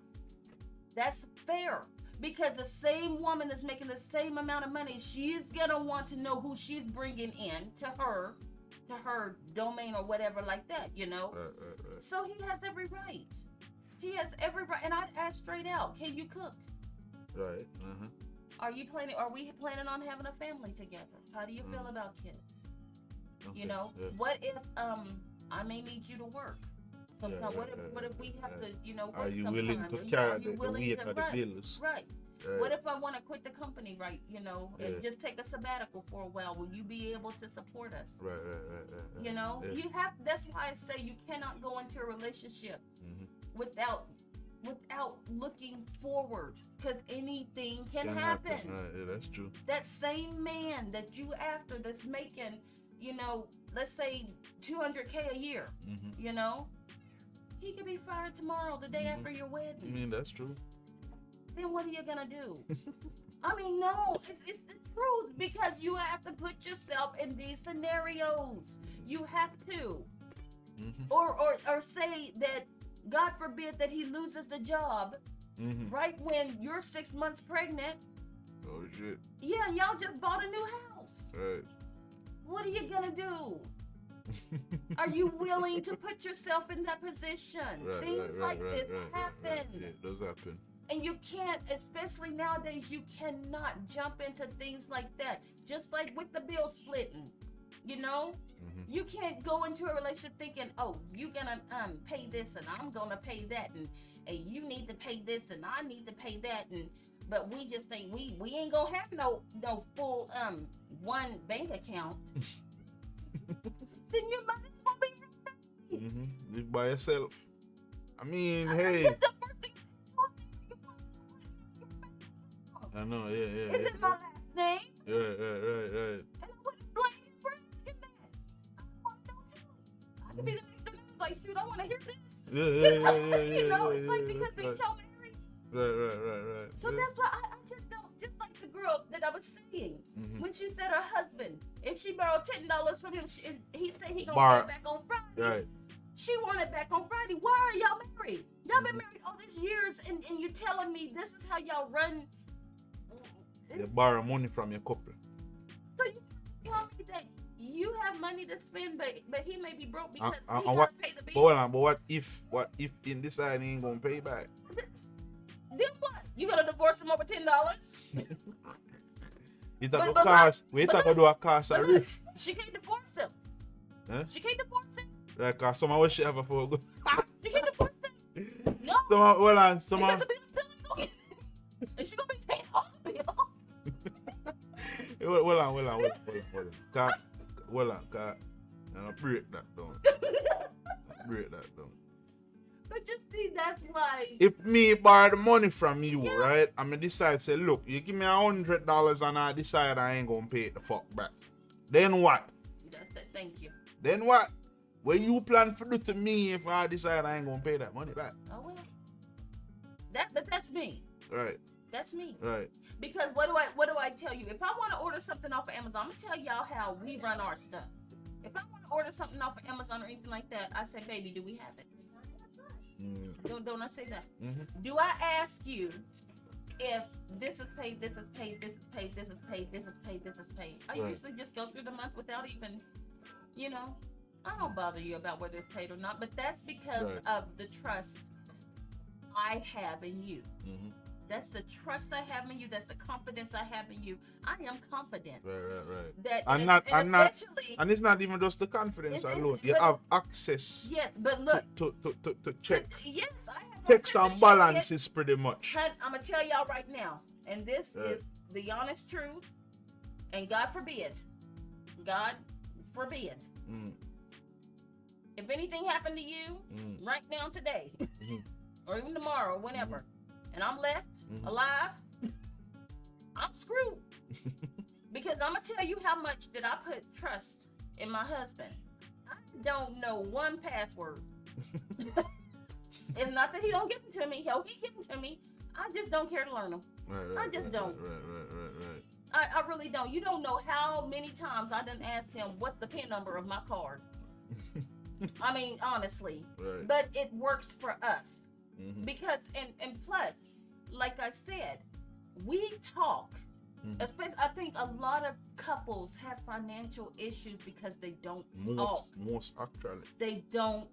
That's fair. Because the same woman that's making the same amount of money, she's gonna want to know who she's bringing in to her domain or whatever like that, you know. Right. So he has every right. He has every right, and I'd ask straight out, can you cook? Right. Are we planning on having a family together? How do you feel about kids? Okay. You know, what if I may need you to work? Sometimes, what if we have to, you know, work are you sometime? willing to carry the weight of the bills? Right. What if I want to quit the company, right? You know, and just take a sabbatical for a while? Will you be able to support us? Right. You know, you have. That's why I say you cannot go into a relationship without looking forward, because anything can happen. Right. That's true. That same man that you after that's making, you know, let's say $200K a year, you know. He could be fired tomorrow, the day after your wedding. I mean, that's true. Then what are you gonna do? I mean, no, it's the truth, because you have to put yourself in these scenarios. You have to, or say that, God forbid, that he loses the job right when you're 6 months pregnant. Oh shit. Yeah, y'all just bought a new house. Right. What are you gonna do? Are you willing to put yourself in that position? Things like this happen. Yeah, it does happen. And you can't, especially nowadays, you cannot jump into things like that. Just like with the bill splitting, you know? You can't go into a relationship thinking, oh, you're gonna pay this and I'm gonna pay that, and you need to pay this and I need to pay that, but we just think we ain't gonna have no full one bank account. Then you might as well be married. Live by yourself. I mean, hey. I know, yeah. Is it my last name? Right. And I wouldn't blame you for asking that. I want to know too. I could be the next door like, shoot, I want to hear this. Yeah. You know, it's like because they y'all married. Right. So that's why I just don't, just like the girl that I was saying, when she said her husband, if she borrowed $10 from him, he said he gonna pay it back on Friday. Right. She want it back on Friday. Why are y'all married? Y'all been married all these years, and you telling me this is how y'all run? You borrow money from your couple. So you tell me that you have money to spend, but he may be broke because he can't pay the bill. But what if in this side he ain't gonna pay back? Then what? You gonna divorce him over $10? We talk about do a cost a riff. She can't divorce him. Huh? She can't divorce him Like, someone wish she have a phone. She get the pussy. No. Someone, hold on, someone. Because the bill's still okay. And she gonna be paying all the bill. Hold on. Hold on, cause I'll break that down. Break that down. But you see, that's why. If me borrow the money from you, Yeah. right, and me decide say, look, you give me $100 and I decide I ain't gonna pay it the fuck back. Then what? That's it. Thank you. Then what? What you plan to do to me if I decide I ain't gonna pay that money back? Oh well. But that's me. Right, That's me. right. Because what do I tell you? If I want to order something off of Amazon, I'm gonna tell y'all how we run our stuff. If I want to order something off of Amazon or anything like that, I say, baby, do we have it? Don't I say that? Mm-hmm. Do I ask you if this is paid, this is paid, this is paid, this is paid, this is paid, this is paid? I Right. usually just go through the month without even, I don't bother you about whether it's paid or not, but that's because Right. of the trust I have in you. Mm-hmm. That's the trust I have in you. That's the confidence I have in you. I am confident Right. that I'm not, especially, and it's not even just the confidence It- it- alone. You but- have access yes, but look, to check yes, I have checks access and to check it. balances pretty much. I'm gonna tell y'all right now, and this Right. is the honest truth. And God forbid, Mm, if anything happened to you mm, right now today, Mhm. or even tomorrow, whenever, and I'm left Mhm. alive, I'm screwed. Because I'm gonna tell you how much that I put trust in my husband. I don't know one password. It's not that he don't give them to me. Hell, he give them to me. I just don't care to learn them. right, I just don't. Right. I really don't. You don't know how many times I done asked him what's the PIN number of my card. I mean, honestly. Right. But it works for us. Mhm. Because, and plus, like I said, we talk. Mhm. Especially, I think a lot of couples have financial issues because they don't talk. Most actually. They don't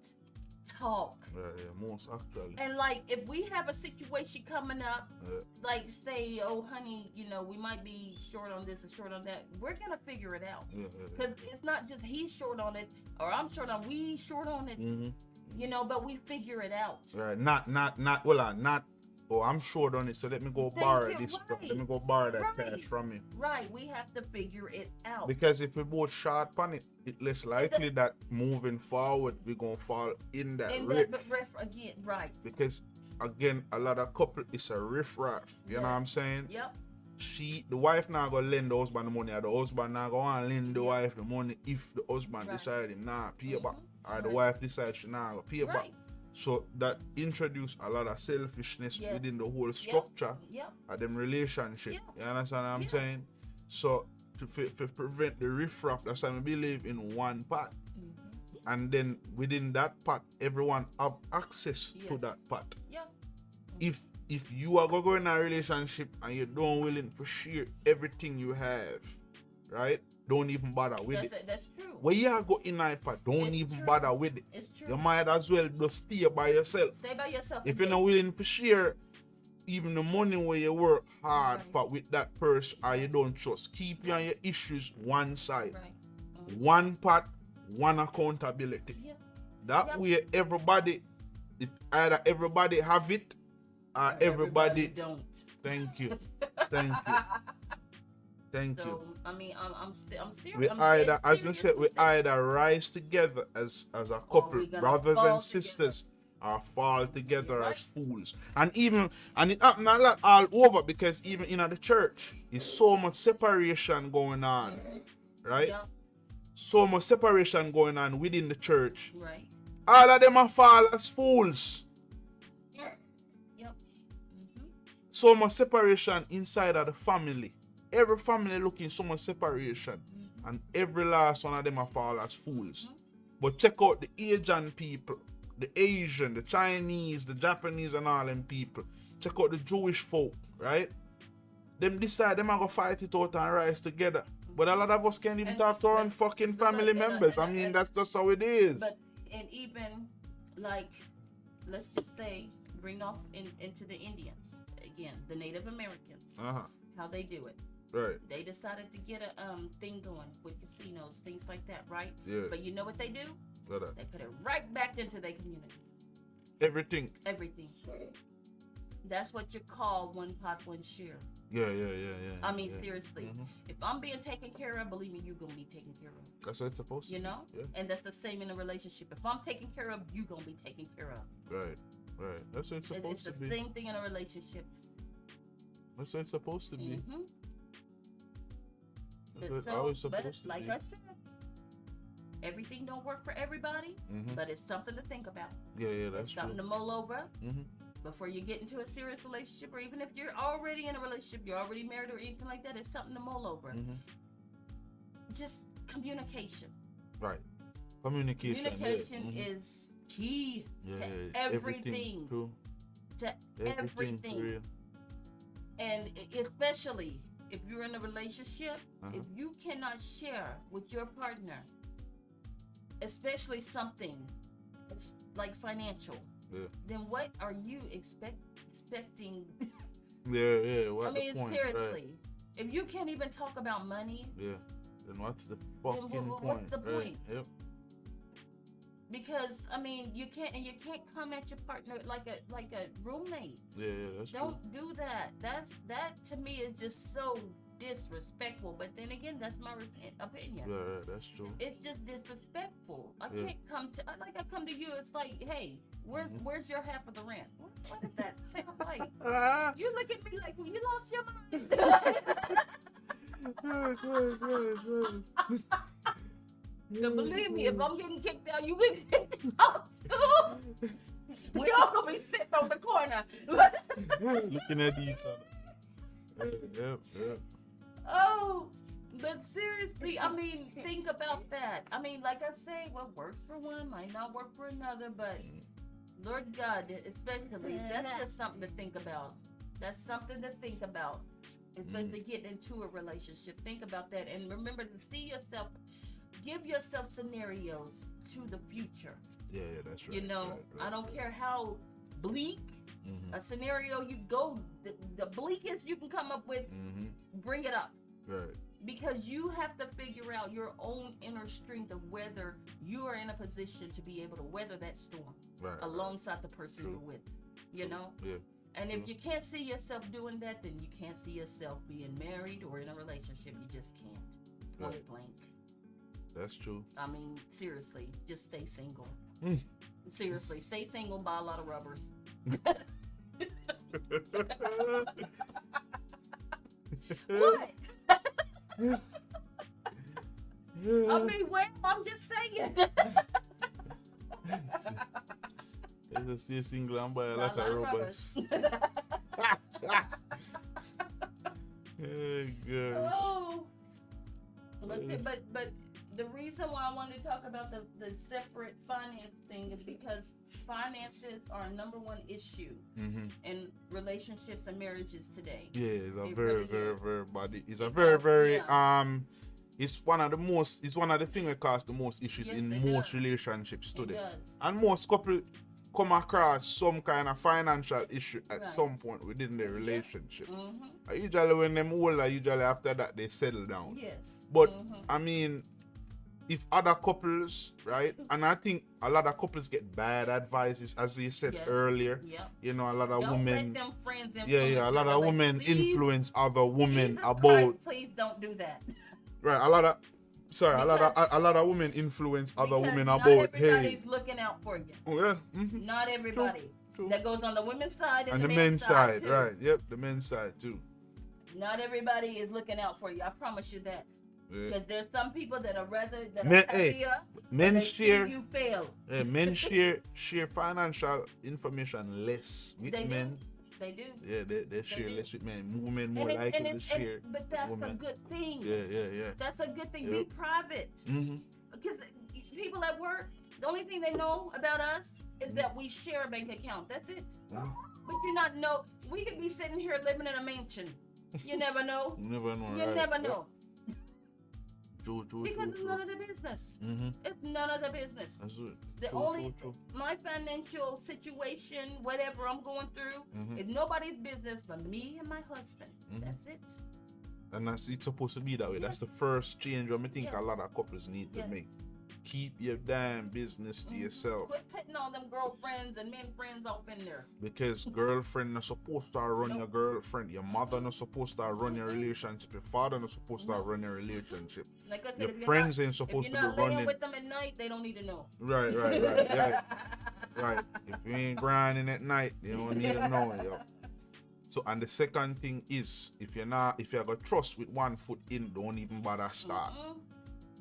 talk. Most actually. And like, if we have a situation coming up, like say, oh honey, we might be short on this and short on that, we're gonna figure it out. Yeah. Because it's not just he's short on it or I'm short on, we short on it, Mm-hmm. but we figure it out. Right. Not. Oh, I'm short on it, so let me go Thank borrow you, this stuff. right. Let me go borrow that Right. cash from you. Right, we have to figure it out. Because if we both short on it, it's less likely that moving forward we're gonna fall in that And rip. that ref again, right. Because again, a lot of couple is a riff-raff. You know what I'm Yes. saying? Yep. The wife now gonna lend the husband the money, or the husband now gonna lend the Yeah. wife the money if the husband Right. decide him nah pay back, or the Right. wife decides she nah gonna pay back. Right. So that introduce a lot of selfishness Yes. within the whole structure Yep. of them relationship. Yeah. You understand what I'm Yeah. saying? So to prevent the riff-raff, that's why I believe in one pot. Mm-hmm. And then within that pot, everyone have access to Yes. that pot. Yep. If you are going to go in a relationship and you don't willing to share everything you have, right? Don't even bother with it. That's true. When you are going in it for, don't It's even true. bother with it. It's true. You might as well just stay by yourself. Stay by yourself. If you're not willing to share even the money where you work hard Right. for with that person or you don't trust, keep you and your issues one side. Right. One part, one accountability. Yeah. That Yep. way everybody, if either everybody have it or everybody don't. thank you. Thank you. Thank you. So I mean, I'm serious. We I'm either, dead as we serious said, we with that. either rise together as a couple, we gonna brothers fall and sisters, or fall together You're as fools. And it happened a lot all over, because even in the church, there's so much separation going on, right? Yep. So much separation going on within the church. Right. All of them are fall as fools. Yep. Mm-hmm. So much separation inside of the family. Every family looking so much separation, Mm-hmm. and every last one of them are fall as fools. But check out the Asian people, the Asian, the Chinese, the Japanese, and all them people. Check out the Jewish folk, right? Them decide them are gonna fight it out and rise together. But a lot of us can't even And- talk to our but- own fucking but family and, members. I and, mean, and- that's just how it is. But and even like, let's just say, bring off into the Indians again, the Native Americans, how they do it. Right. They decided to get a thing going with casinos, things like that, right? Yeah. But you know what they do? Got that. They put it right back into their community. Everything. Everything. That's what you call one pot, one share. Yeah. I mean, yeah. seriously. Mhm. If I'm being taken care of, believe me, you're going to be taken care of. That's what it's supposed to You be. know? Yeah. And that's the same in a relationship. If I'm taken care of, you're going to be taken care of. Right. That's what it's supposed It's to the be. same thing in a relationship. That's what it's supposed to be. Mm-hmm. That's what it's always but supposed to like be. I said, everything don't work for everybody, Mhm. but it's something to think about. Yeah, that's It's something true. to mull over Mhm. before you get into a serious relationship, or even if you're already in a relationship, you're already married or anything like that, it's something to mull over. Mhm. Just communication. Right. Communication. Communication yeah. Mhm. is key Yeah, to yeah, everything. True. To everything. Real. And especially if you're in a relationship, Uh-huh. if you cannot share with your partner, especially something it's like financial, Yeah. then what are you expecting? Yeah. What I mean, the point? seriously, Right. if you can't even talk about money, Yeah. Then what's the fucking what's point? the right? point? Yep. because I mean, you can't come at your partner like a roommate. Yeah, that's Don't true. do that. That to me is just so disrespectful. But then again, that's my opinion. Yeah, right, that's true. It's just disrespectful. I Yeah. can't come to I come to you. It's like, hey, where's your half of the rent? What does that sound like? You look at me like, well, you lost your mind. Now, believe me, if I'm getting kicked out, you get kicked out too. We all gonna be sitting on the corner. Looking at each other. Yep. Oh, but seriously, I mean, think about that. I mean, like I say, what works for one might not work for another, but Lord God, especially, that's just something to think about. That's something to think about, especially getting into a relationship. Think about that, and remember to see yourself, give yourself scenarios to the future. Yeah, that's right. You know, right, I don't care how bleak Mm-hmm. a scenario you go, the bleakest you can come up with, Mm-hmm. bring it up. Right. Because you have to figure out your own inner strength of whether you are in a position to be able to weather that storm Right. alongside the person True. you're with. You know? Yeah. And if True. you can't see yourself doing that, then you can't see yourself being married or in a relationship. You just can't. Point Right. blank. That's true. I mean, seriously, just stay single. Mm. Seriously, stay single, buy a lot of rubbers. What? I mean, well, I'm just saying. Let's just stay single and buy a lot of rubbers. Hey, gosh. Oh. But the reason why I wanted to talk about the separate finance thing is because finances are a number one issue Mm-hmm. in relationships and marriages today. Yeah, it's a It very, really very, is. very body. It's a It very, does, very yeah. It's one of the most. It's one of the things that cause the most issues Yes, in it most does. relationships It today. does. And most couple come across some kind of financial issue at Right. some point within their relationship. Mm-hmm. Usually when them older, usually after that they settle down. Yes. But Mhm. I mean, if other couples, right? And I think a lot of couples get bad advices, as you said Yes. earlier. Yep. You know, a lot of Don't women. let them friends influence Yeah, a lot your of women relationship. Please, influence other women Jesus about. Christ, please don't do that. Right, a lot of. Sorry, a Because- lot of women influence other Because women not about. Hey, everybody's looking out for you. oh, yeah, mhm, Not everybody. true. That goes on the women's side and And the the men's men's side, too. right? Yep, the men's side too. Not everybody is looking out for you. I promise you that. Yeah. Because there's some people that are rather that Men- are hey, happier. Men when they see share. you fail. Men share financial information less with They men. do. They do. Yeah, they share do. less with men. Women more likely to share. But that's a women. good thing. Yeah. That's a good thing. Yep. Be private. Mm-hmm. Because people at work, the only thing they know about us is that we share a bank account. That's it. Mhm. But you not know. We could be sitting here living in a mansion. You never know. You never know. You right? never know. True. Because it's none of their business. Mm-hmm. It's none of their business. That's it. The True, only true. my financial situation, whatever I'm going through, Mhm. is nobody's business but me and my husband. Mhm. That's it. And it's supposed to be that way. That's Yes. the first change I think Yes. a lot of couples need to Yes. make. keep your damn business to yourself. Quit putting all them girlfriends and men friends up in there. Because girlfriend not supposed to run your girlfriend. Your mother not supposed to run your relationship. Your father not supposed to run your relationship. Like I said, Your if you're friends not, ain't supposed if to you're be not laying running. with them at night, they don't need to know. Right. Yeah. Right. If you ain't grinding at night, you don't need to know, yo. So, and the second thing is, if you got trust with one foot in, don't even bother start.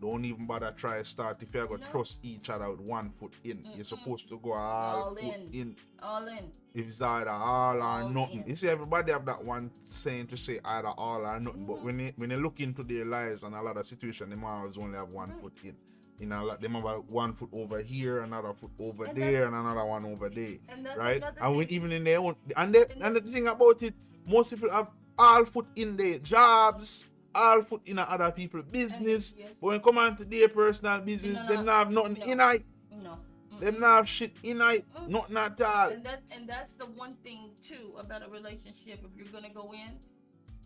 Don't even bother try to start. If you got trust each other with one foot in, you're supposed to go all foot in. All in. If it's either all or All nothing. in. You see, everybody have that one saying to say either all or nothing. But when they look into their lives and a lot of situations, they might always only have one foot in. You know, like they might have one foot over here, another foot over there, and another one over there. And that's right? another And when, thing. even in their own, and the thing about it, most people have all foot in their jobs, all foot in other people's business. Yes. But when it come on to their personal business, they don't have nothing in it. No. They don't have shit in it. Nothing at all. And that's the one thing too about a relationship. If you're gonna go in,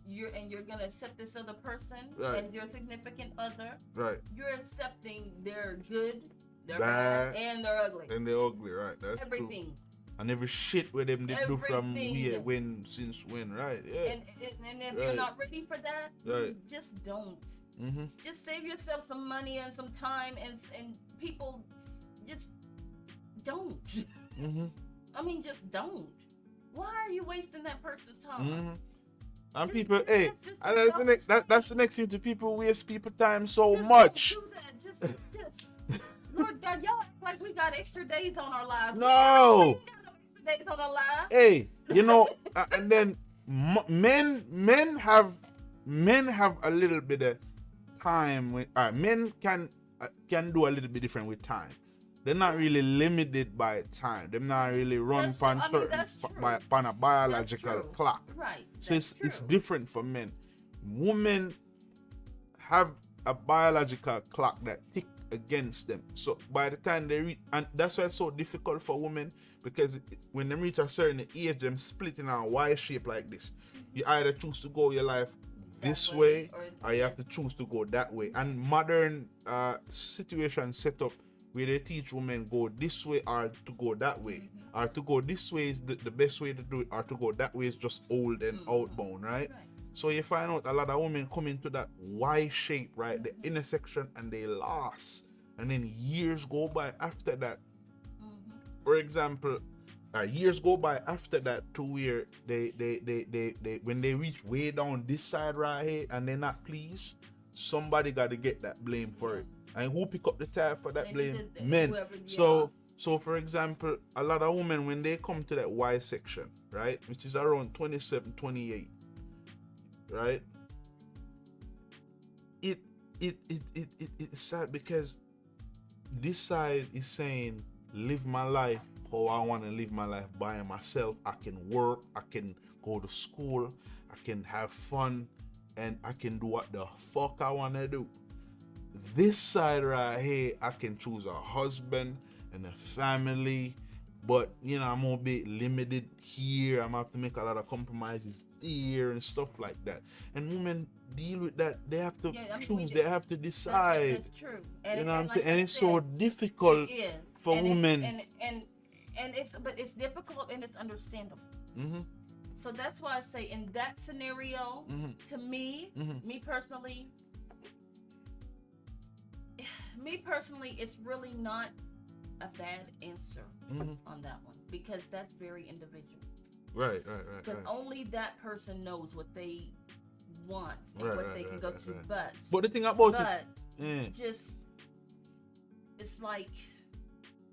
you're gonna accept this other person as your significant other. Right. You're accepting their good, their Bad, bad, and their ugly. And they're ugly, right? That's Everything. True. And every shit with them they do from Everything. since when, right? Yeah. And if you're not ready for that, just don't. Just save yourself some money and some time and people just don't. I mean, just don't. Why are you wasting that person's time? And Just- people, just- hey, just and that's the don't. next. That's the next thing to people waste people time so Just much. don't do that. Just. Lord God, y'all act like we got extra days on our lives. No. We ain't got no extra days on our lives. Hey, you know, and then men have a little bit of time with men can do a little bit different with time. They're not really limited by time. They're not really run on a biological clock. Right. So it's different for men. Women have a biological clock that tick against them. So by the time they reach, and that's why it's so difficult for women, because when they reach a certain age, them split in a Y shape like this. You either choose to go your life this way, or you have to choose to go that way. And modern situations set up where they teach women go this way or to go that way. Or to go this way is the best way to do it, or to go that way is just old and outbound, right? So you find out a lot of women come into that Y shape, right? The intersection, and they lost. And then years go by after that. For example, years go by after that to where they when they reach way down this side right here and they're not pleased, somebody got to get that blame for it. And who pick up the tab for that blame? Men. So for example, a lot of women, when they come to that Y section, right, which is around 27, 28, right, it's sad because this side is saying, live my life how I want to live my life by myself. I can work, I can go to school, I can have fun, and I can do what the fuck I want to do. This side right here, I can choose a husband and a family, but you know, I'm gonna be limited here. I'm gonna have to make a lot of compromises here and stuff like that. And women deal with that. They have to choose. They have to decide. That's true. And you know what I'm saying? And it's so difficult for women. And it's difficult and it's understandable. So that's why I say in that scenario, to me, me personally, it's really not a bad answer on that one, because that's very individual. Right. Because only that person knows what they want and what they can go to. But the thing about it, just it's like,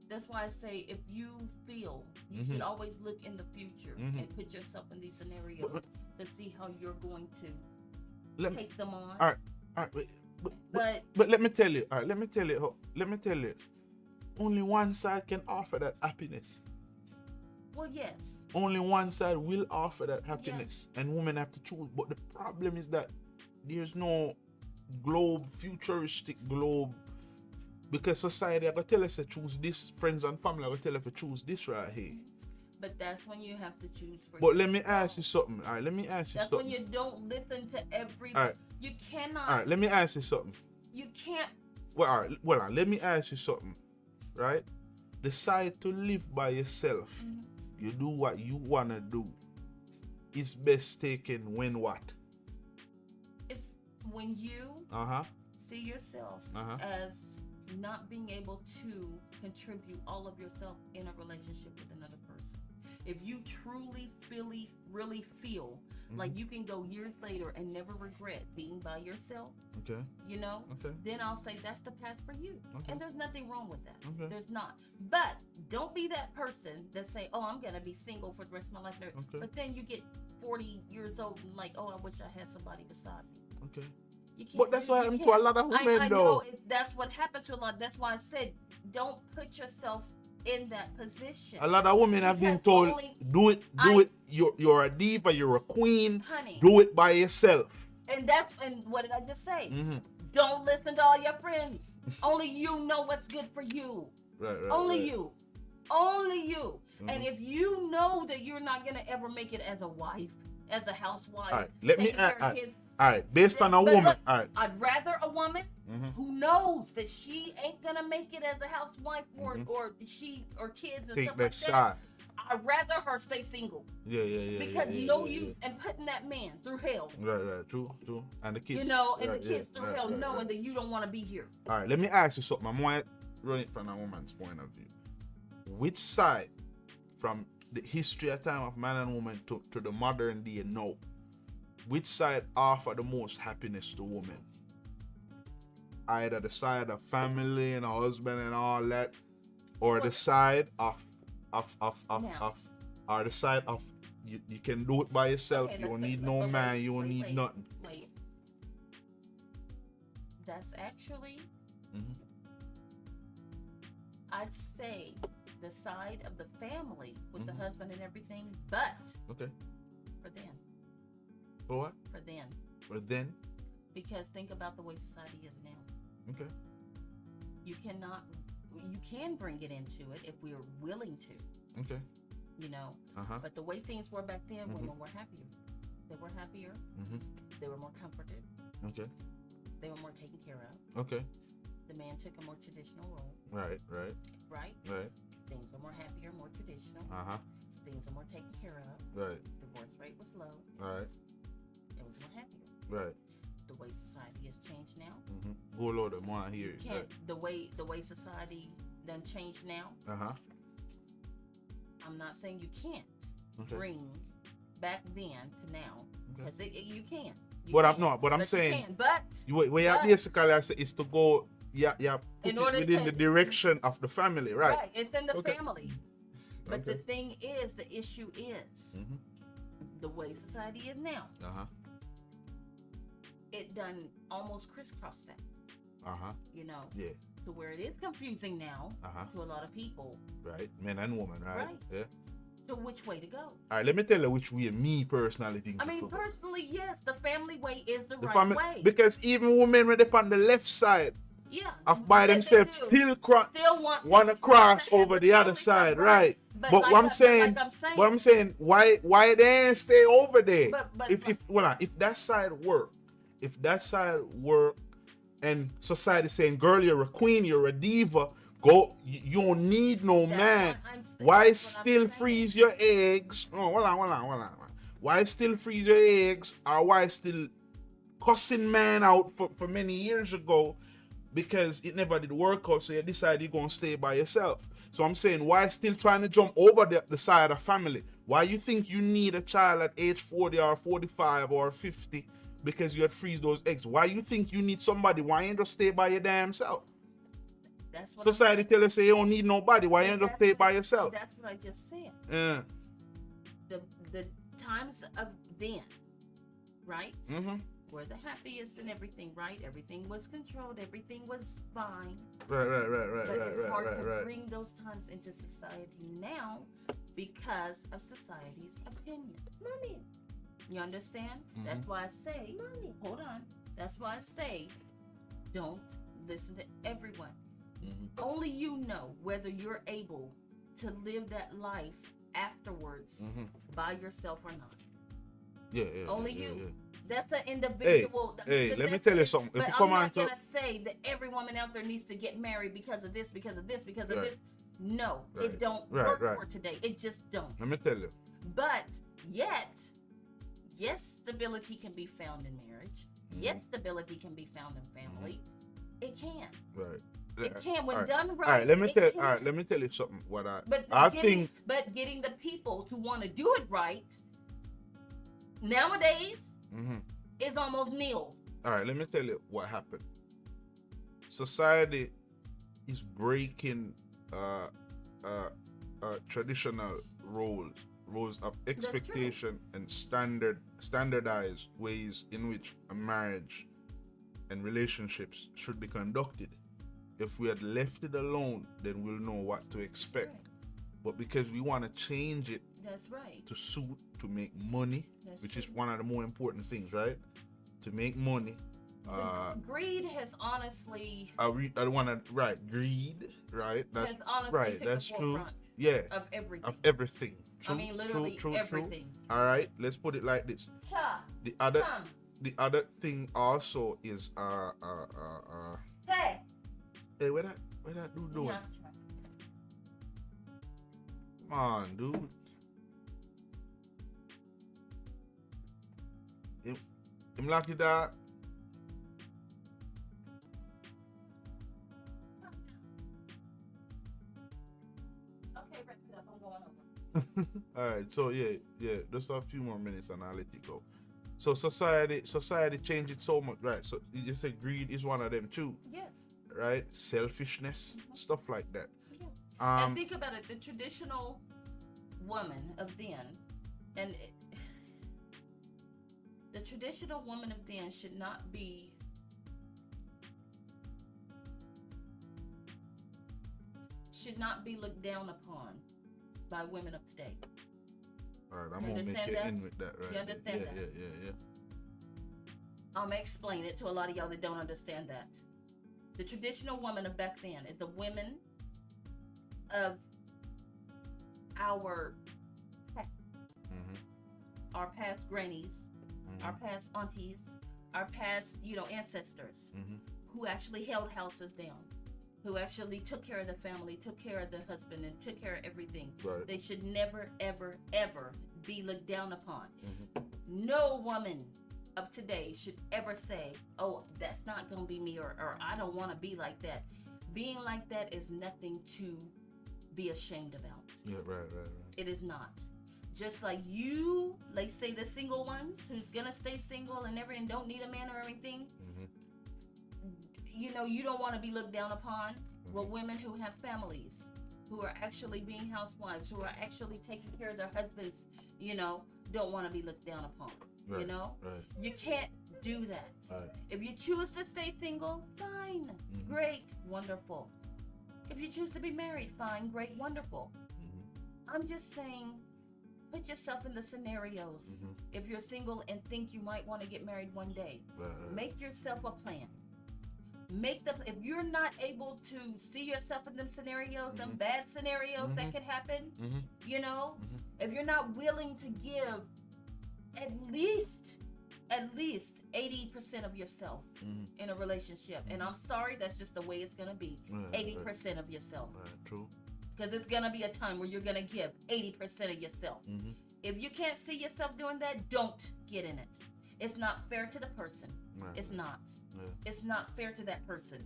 that's why I say if you feel, you should always look in the future and put yourself in these scenarios to see how you're going to take them on. All right. But let me tell you. All right. Let me tell you. Only one side can offer that happiness. Well, yes. Only one side will offer that happiness, and women have to choose. But the problem is that there's no futuristic globe, because society are gonna tell us to choose this. Friends and family are gonna tell us to choose this right here. But that's when you have to choose for But let me ask you something. All right, let me ask you something. That's when you don't listen to every. All right. You cannot. All right, let me ask you something. You can't Well, all right, let me ask you something, right? Decide to live by yourself. You do what you wanna do. It's best taken when what? It's when you Uh-huh. see yourself Uh-huh. as not being able to contribute all of yourself in a relationship with another person. If you truly, really feel like you can go years later and never regret being by yourself, Okay. you know, Okay. then I'll say that's the path for you. Okay. And there's nothing wrong with that. Okay. There's not. But don't be that person that say, oh, I'm going to be single for the rest of my life. Okay. But then you get 40 years old and like, oh, I wish I had somebody beside me. Okay. You can't, But that's what happened to can't. a lot of women, I though. know that's what happens to a lot. That's why I said, don't put yourself in that position. A lot of women have been Because told, only- do it. You're a diva, you're a queen. Honey. Do it by yourself. And what did I just say? Mm-hmm. Don't listen to all your friends. Only you know what's good for you. Right. Only you. And if you know that you're not gonna ever make it as a wife, as a housewife, All right, let me taking care of add. kids, All right, based on a but woman. look, All right. I'd rather a woman who knows that she ain't gonna make it as a housewife or kids and Take stuff that like side. that. I'd rather her stay single Yeah. because no use in putting that man through hell. Right. True. And the kids. You know, and Right, the kids yeah, through right, hell right, knowing right. that you don't want to be here. All right, let me ask you something. I'm going to run it from a woman's point of view. Which side, from the history of time of man and woman to the modern day now, which side offer the most happiness to women? Either the side of family and a husband and all that, or the side of or the side of you can do it by yourself. Okay, You don't let's need say- no wait, man. You don't wait, need wait, nothing. Wait. That's actually, Mhm. I'd say, the side of the family with the Mhm. husband and everything, but Okay. for then. For what? For then. But then, Because think about the way society is now. okay. You can bring it into it if we are willing to, Okay. you know. Uh-huh. But the way things were back then, women were happier. They were happier. Mm-hmm. They were more comforted. Okay. They were more taken care of. Okay. The man took a more traditional role, Right. right? Things were more happier, more traditional. Uh-huh. Things are more taken care of. Right. Divorce rate was low. Right. It was more happier. Right. The way society has changed now. Mm-hmm. Go Lord, I want to hear it. Can't the way society done changed now. Uh-huh. I'm not saying you can't Okay. bring back then to now because you can. You But I'm can. not. But I'm you saying can. But what you basically I say is to go. Yeah. Put In it order within to- the direction of the family, right? right, it's in the Okay. family. But the Okay. thing is, the issue is Mm-hmm. the way society is now. Uh-huh. It done almost crisscrossed that. Uh-huh. You know, Yeah. to where it is confusing now Uh-huh. to a lot of people. Right. Men and women, right? Right. Yeah. To which way to go? All right. Let me tell you which way me personally think. I to mean, go. personally, yes, the family way is the The right family, way. because even women when they're on the left side Yeah. of by They themselves do. still Still want to cross have over the other family side, stuff, right? But, But like, what I'm saying, like I'm saying, why they ain't stay over there? But- if that side work, and society saying, girl, you're a queen, you're a diva, go, you don't need no That's man. what I'm saying, Why that's what I'm still saying. freeze your eggs? Oh, hold on. Why still freeze your eggs? Or why still cussing man out for many years ago? Because it never did work out, so you decide you're going to stay by yourself. So I'm saying, why still trying to jump over the side of family? Why you think you need a child at age 40 or 45 or 50 because you had freeze those eggs? Why you think you need somebody? Why you ain't just stay by your damn self? that's what Society tell us say you don't need nobody. Why you ain't just that's stay what- by yourself? That's what I just said. Yeah. The times of then, right? Mm-hmm. Were the happiest and everything, right? Everything was controlled. Everything was fine. Right. But it's hard to bring those times into society now because of society's opinion. Mommy, You understand? Mhm. That's why I say, Mommy. hold on. That's why I say, don't listen to everyone. Mhm. Only you know whether you're able to live that life afterwards Mhm. by yourself or not. Yeah. Only yeah, you. yeah. That's an individual. Hey, let me tell you something. If But you come I'm on not to gonna say that every woman out there needs to get married because of this, because of this, because of Right. this. No, Right. it don't Right, work right. for today. It just don't. let me tell you. But yet, yes, stability can be found in marriage. Yes, stability can be found in family. It can. Right. It can when Alright. done right. All right, let me it tell. can. All right, let me tell you something. What But I getting, think. but getting the people to want to do it right nowadays Mhm. is almost nil. All right, let me tell you what happened. Society is breaking traditional roles of expectation and standardized ways in which a marriage and relationships should be conducted. If we had left it alone, then we'll know what to expect. Right. But because we want to change it That's right. to suit, to make money, That's which true. is one of the more important things, right? To make money. Greed has honestly I want to greed, right? That's has honestly right. taken That's the true. forefront Yeah, of everything. of everything. True, I mean, literally true. everything. All right, let's put it like this. Cha, The other, come. the other thing also is Hey. Hey, where that dude doing? Yeah. Come on, dude. Him lock it out. Okay, wrap it up. I'm going over. All right, so yeah, just a few more minutes and I'll let you go. So society changed it so much, right? So you say greed is one of them too, Yes. right? Selfishness, stuff like that. Yeah. And think about it, the traditional woman of then, the traditional woman of then should not be looked down upon by women of today. All right, I'm You gonna make understand it that? in with that, right? You understand yeah, that? Yeah. I'm gonna explain it to a lot of y'all that don't understand that. The traditional woman of back then is the women of our past, our past grannies, our past aunties, our past, ancestors who actually held houses down, who actually took care of the family, took care of the husband, and took care of everything. Right. They should never, ever, ever be looked down upon. No woman of today should ever say, oh, that's not gonna be me, or I don't want to be like that. Being like that is nothing to be ashamed about. Yeah, right. It is not. Just like you, like say the single ones who's gonna stay single and don't need a man or anything. You don't want to be looked down upon. Well, women who have families, who are actually being housewives, who are actually taking care of their husbands, don't want to be looked down upon. Right, right. You can't do that. Right. If you choose to stay single, fine, great, wonderful. If you choose to be married, fine, great, wonderful. I'm just saying, put yourself in the scenarios. If you're single and think you might want to get married one day, make yourself a plan. If you're not able to see yourself in them scenarios, them bad scenarios that could happen, if you're not willing to give at least 80% of yourself in a relationship, and I'm sorry, that's just the way it's gonna be. 80% of yourself. True. Because it's gonna be a time where you're gonna give 80% of yourself. If you can't see yourself doing that, don't get in it. It's not fair to the person. It's not. It's not fair to that person.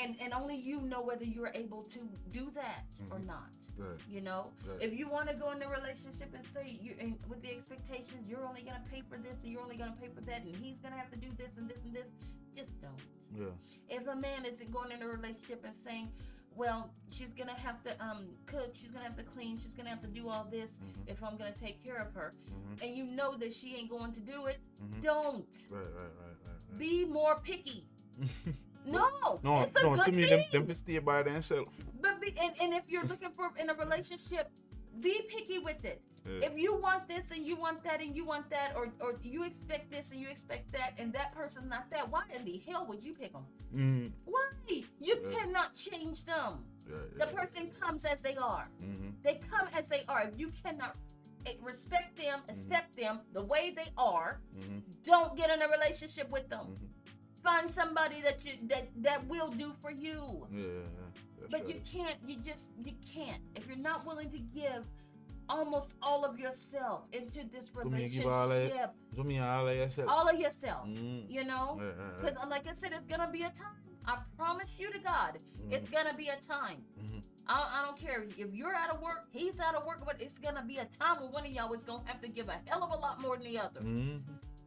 And only you know whether you're able to do that or not. If you want to go in a relationship and say with the expectations you're only gonna pay for this and you're only gonna pay for that and he's gonna have to do this and this and this, just don't. If a man isn't going in a relationship and saying, well, she's gonna have to cook, she's gonna have to clean, she's gonna have to do all this if I'm gonna take care of her, and you know that she ain't going to do it, don't. Right. Be more picky. No, it's a good to me, thing. them stay by themselves. But and if you're looking for in a relationship, be picky with it. If you want this and you want that and you want that, or you expect this and you expect that, and that person's not that, why in the hell would you pick them? Why? You cannot change them. The person comes as they are. They come as they are. If you cannot respect them, accept them the way they are. Mm-hmm. Don't get in a relationship with them. Mm-hmm. Find somebody that will do for you. Yeah. But you can't. You can't. If you're not willing to give almost all of yourself into this relationship, all of yourself. all of yourself. Mm. You know, because like I said, it's gonna be a time. I promise you to God, it's gonna be a time. Mm-hmm. I don't care if you're out of work, he's out of work, but it's gonna be a time when one of y'all is gonna have to give a hell of a lot more than the other. Mm-hmm.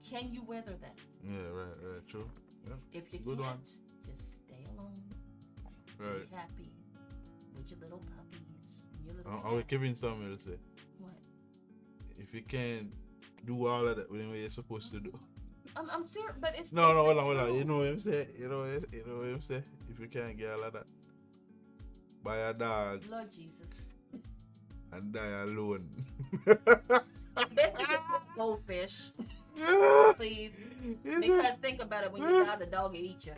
Can you weather that? Yeah, right, true. Yeah. If you Good can't, one. just stay alone. Right. Be happy with your little puppies. Your little I was cats. giving something to say. What? If you can't do all of that, what you're supposed to do? I'm serious, but it's No, hold on. true. You know what I'm saying? You know what I'm saying? If you can't get all of that, buy a dog Lord Jesus. and die alone. Best to get goldfish, please. Because think about it, when you die, the dog will eat you.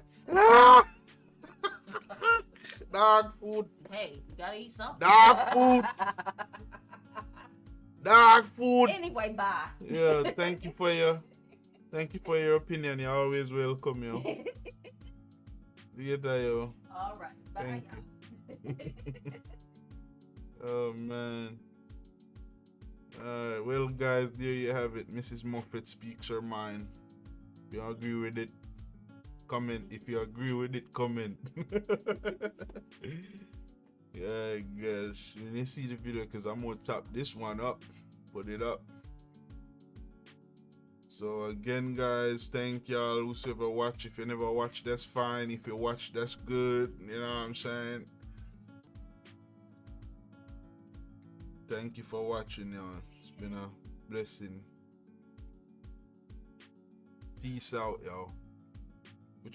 Dog food. Hey, you gotta eat something. Dog food. Dog food. Anyway, bye. Yeah, thank you for your opinion. You're always welcome, yo. You get yo. All right, bye, Thank y'all. Oh man. Alright, well guys, there you have it. Mrs. Muffet speaks her mind. If you agree with it, comment. If you agree with it, comment. Yeah, guys. When you see the video, because I'm gonna chop this one up, put it up. So again, guys, thank y'all whosoever watch. If you never watch, that's fine. If you watch, that's good. You know what I'm saying? Thank you for watching, y'all. It's been a blessing. Peace out, y'all.